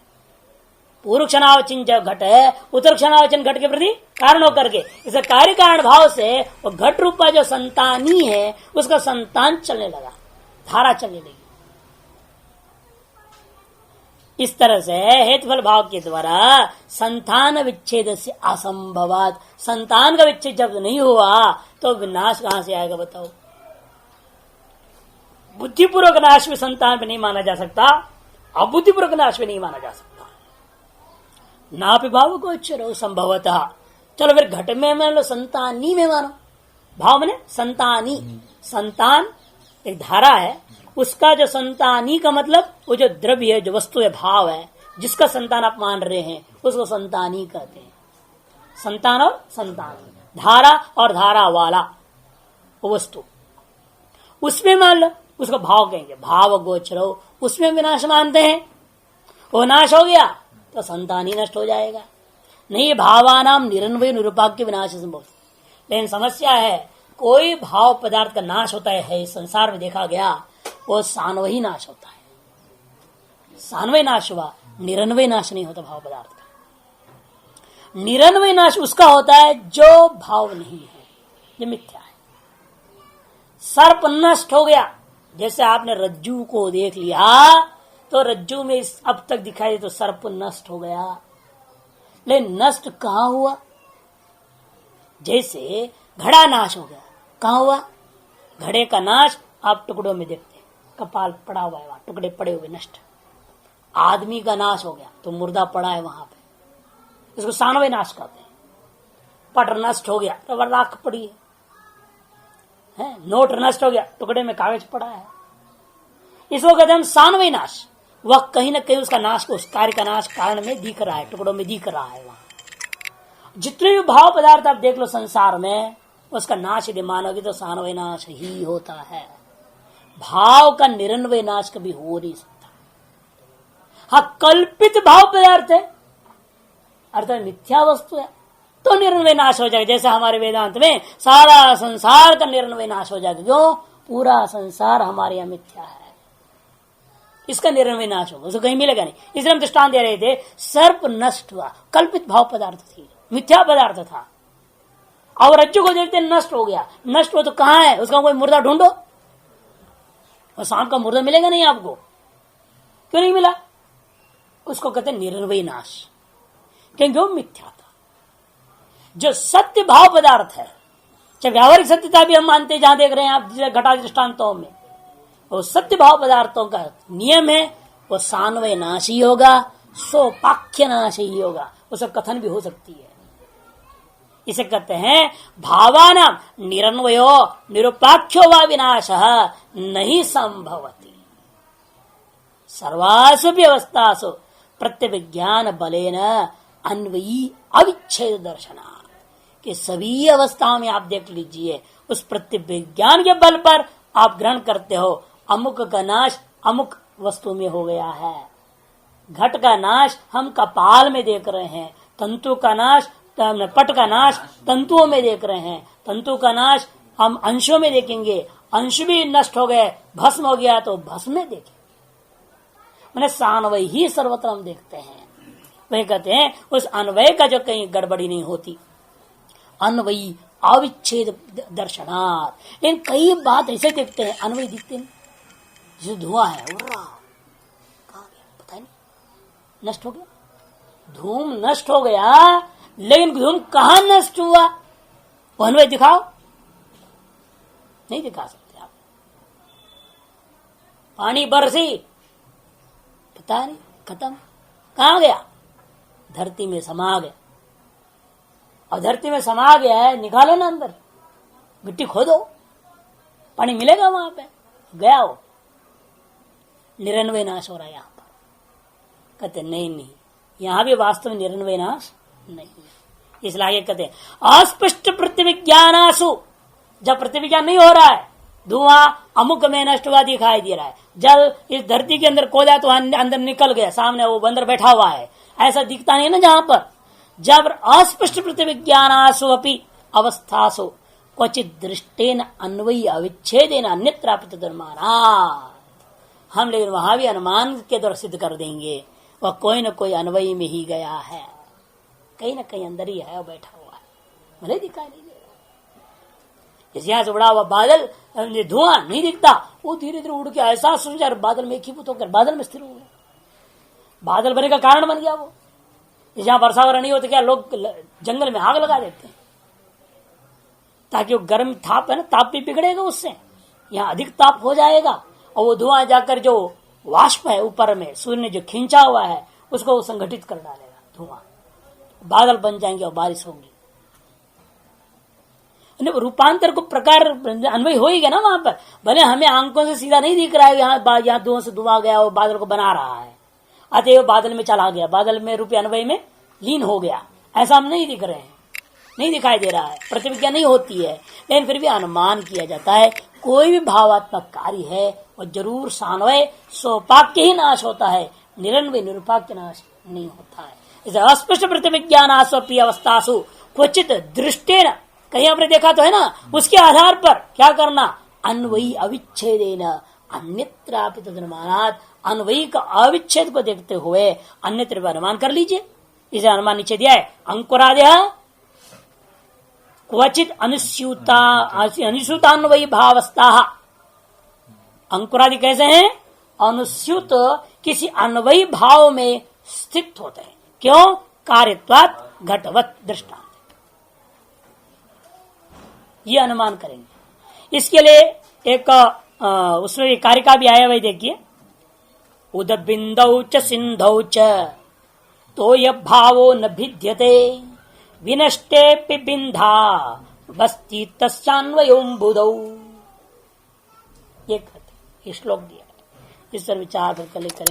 पूर्व क्षणावचिन जो घट है उत्तर क्षणावचन घट के प्रति कारण होकर के, इसे कार्य कारण भाव से वो घट रूपा जो संतानी है उसका संतान चलने लगा, धारा चलने लगी। इस तरह से हेतुफल भाव के द्वारा संतान विच्छेद से असंभवात, संतान का विच्छेद जब नहीं हुआ तो विनाश कहां से आएगा बताओ? बुद्धिपूर्वक नाश में संतान पे नहीं माना जा सकता, अबुद्धिपूर्वक नाश में नहीं माना जा सकता। नापि भाव को चलो संभवतः, चलो फिर घट में मान लो, संतानी में मानो, भाव मैंने संतानी, संतान एक धारा है, उसका जो संतानी का मतलब वो जो द्रव्य है, जो वस्तु है, भाव है, जिसका संतान आप मान रहे हैं उसको संतानी कहते हैं। संतान और संतान, धारा और धारा वाला वो वस्तु, उसमें मान लो उसको भाव कहेंगे, भाव गोचरो, उसमें विनाश मानते हैं। वो नाश हो गया तो संतान ही नष्ट हो जाएगा। नहीं, भावानाम निरन्वय निरुपाक्य विनाश संभव। लेकिन समस्या है कोई भाव पदार्थ का नाश होता है संसार में देखा गया वो सान्वयी नाश होता है। सान्वय नाश हुआ, निरन्वय नाश नहीं होता भाव पदार्थ का। निरन्वय नाश उसका होता है जो भाव नहीं है, जो मिथ्या है। सर्प नष्ट हो गया, जैसे आपने रज्जू को देख लिया तो रज्जू में अब तक दिखाई दे तो सर्प नष्ट हो गया, लेकिन नष्ट कहां हुआ? जैसे घड़ा नाश हो गया, कहां हुआ? घड़े का नाश आप टुकड़ों में देखते हैं, कपाल पड़ा हुआ है वहां, टुकड़े पड़े हुए नष्ट। आदमी का नाश हो गया तो मुर्दा पड़ा है वहां पे, इसको सानवे नाश कहते हैं। पट नष्ट हो गया तो राख पड़ी है, नोट नष्ट हो गया टुकड़े में कागज पड़ा है, इसको कहते हैं सानवे नाश। वह कहीं ना कहीं उसका नाश, उस कार्य का नाश कारण में दिख रहा है, टुकड़ों में दिख रहा है। वहां जितने भी भाव पदार्थ आप देख लो संसार में, उसका नाश यदि मानोगे तो सानवे नाश ही होता है। भाव का निरन्वय नाश कभी हो नहीं सकता। हाँ, कल्पित भाव पदार्थ है अर्थात मिथ्या वस्तु है तो निरन्वय नाश हो जाएगा। जैसे हमारे वेदांत में सारा संसार का निरन्वय नाश हो जाएगा। क्यों? पूरा संसार हमारे यहाँ मिथ्या है, इसका निरन्वय नाश होगा, उसको कहीं मिलेगा नहीं। इसलिए हम दृष्टांत दे रहे थे, सर्प नष्ट हुआ, कल्पित भाव पदार्थ थी, मिथ्या पदार्थ था। और रज्जु को देखते नष्ट हो गया, नष्ट हो तो कहां है? उसका कोई मुर्दा ढूंढो, और सांप का मुर्दा मिलेगा नहीं आपको। क्यों नहीं मिला? उसको कहते निरन्वय नाश, क्योंकि वो मिथ्या था। जो सत्य भाव पदार्थ है, चाहे व्यावहारिक सत्यता भी हम मानते, जहां देख रहे हैं आप घटा दृष्टांतों में, वो सत्य भाव पदार्थों का नियम है, वो सान्वय नाश ही होगा, सोपाख्य नाश ही होगा। उसका कथन भी हो सकती है। इसे कहते हैं भावानां निरन्वयो निरुपाख्यो वा विनाशः नहीं संभवति। सर्वासु व्यवस्थासु प्रत्यभिज्ञान बलेन अन्वयी अविच्छेद दर्शना, कि सभी अवस्थाओं में आप देख लीजिए उस प्रत्यभिज्ञान के बल पर आप ग्रहण करते हो, अमुक का नाश अमुक वस्तु में हो गया है। घट का नाश हम कपाल में देख रहे हैं, तंतु का नाश, पट का नाश तंतुओं में देख रहे हैं, तंतु का नाश हम अंशों में देखेंगे, अंश भी नष्ट हो गए, भस्म हो गया तो भस्म में देखें। मैंने सान्वय ही सर्वत्र हम देखते हैं। वही कहते हैं उस अन्वय का जो कहीं गड़बड़ी नहीं होती, अन्वयी अविच्छेद दर्शनार्थ। लेकिन कई बात ऐसे देखते हैं अन्वय दिखते नहीं, जो धुआं है उड़ रहा, कहां गया पता नहीं, नष्ट हो गया, धूम नष्ट हो गया, लेकिन धूम कहां नष्ट हुआ वो अन्वय दिखाओ, नहीं दिखा सकते आप। पानी बरसी, पता नहीं, खत्म, कहां गया? धरती में समा गया। और धरती में समा गया है, निकालो ना अंदर, मिट्टी खोदो, पानी मिलेगा वहां पे? गया हो, निरन्वय नाश हो रहा है यहां पर। कहते नहीं, यहां भी वास्तव में निरन्वय नाश नहीं है। इसलिए आगे कहते अस्पष्ट प्रतिविज्ञानासु, जब प्रतिविज्ञान नहीं हो रहा है, धुआं अमुक में नष्ट हुआ दिखाई दे रहा है, जल इस धरती के अंदर खोदा तो अंदर निकल गया, सामने वो बंदर बैठा हुआ है, ऐसा दिखता नहीं ना। जहां पर जब अस्पष्ट प्रतिविज्ञानासु अपि अवस्थासु क्वचित दृष्टेन अन्वयी अविच्छेदेन अन्यत्रापित धर्माना, हम लेकिन वहां भी अनुमान के द्वारा सिद्ध कर देंगे वह कोई न कोई अन्वयी में ही गया है, कहीं न कहीं अंदर ही है, वो बैठा हुआ है, भले दिखाई नहीं दे रहा। यहां से उड़ा हुआ बादल, धुआं नहीं दिखता, वो धीरे धीरे उड़ के ऐसा सुन बादल में एकीभूत होकर बादल में स्थिर हो गया, बादल बनने का कारण बन गया वो। जहां वर्षा वगैरह नहीं होती, क्या लोग जंगल में आग लगा देते हैं ताकि वो गर्म ताप है ना, ताप भी बिगड़ेगा उससे, यहाँ अधिक ताप हो जाएगा और वो धुआं जाकर जो वाष्प है ऊपर में सूर्य ने जो खींचा हुआ है उसको वो संगठित कर डालेगा, धुआं, बादल बन जाएंगे और बारिश होगी। रूपांतर को प्रकार अन्वय हो ही गया ना वहां पर, भले हमें आंखों से सीधा नहीं दिख रहा है, यहाँ धुआं से धुआं गया वो बादल को बना रहा है, अतएव बादल में चला गया, बादल में रूपी अन्वय में लीन हो गया, ऐसा हम नहीं दिख रहे हैं, नहीं दिखाई दे रहा है, प्रतिविज्ञा नहीं होती है, लेकिन फिर भी अनुमान किया जाता है कोई भी भावात्मक कार्य है वो जरूर सान्वय सोपाक्य ही नाश होता है, निरन्वय निरुपाक्य नाश नहीं होता है। इसे अस्पष्ट प्रतिविज्ञानास्वपि अवस्थासु क्वचित दृष्टेन, कहीं आपने देखा तो है ना, उसके आधार पर क्या करना, अन्वयी अविच्छेदेन अन्यत्रापित अनुमानात्, अन्वयी का अविच्छेद को देखते हुए अन्यत्र अनुमान कर लीजिए। इसे अनुमान नीचे दिया है, अंकुरादय क्वचित अनुस्यूतान्वयी भावस्था। अंकुरादि कैसे हैं, अनुस्यूत किसी अन्वयी भाव में स्थित होते हैं, क्यों, कार्यत्वात् घटवत् दृष्टांत, ये अनुमान करेंगे। इसके लिए एक उसमें कारिका भी आया हुआ, देखिए, उद बिंदौ च सिंधौ च तो यह भावो न भिद्यते विनष्टे बिंधा वस्ति तस्यान्वयोम्बुदौ, ये श्लोक दिया है, इस पर विचार करके करेंगे।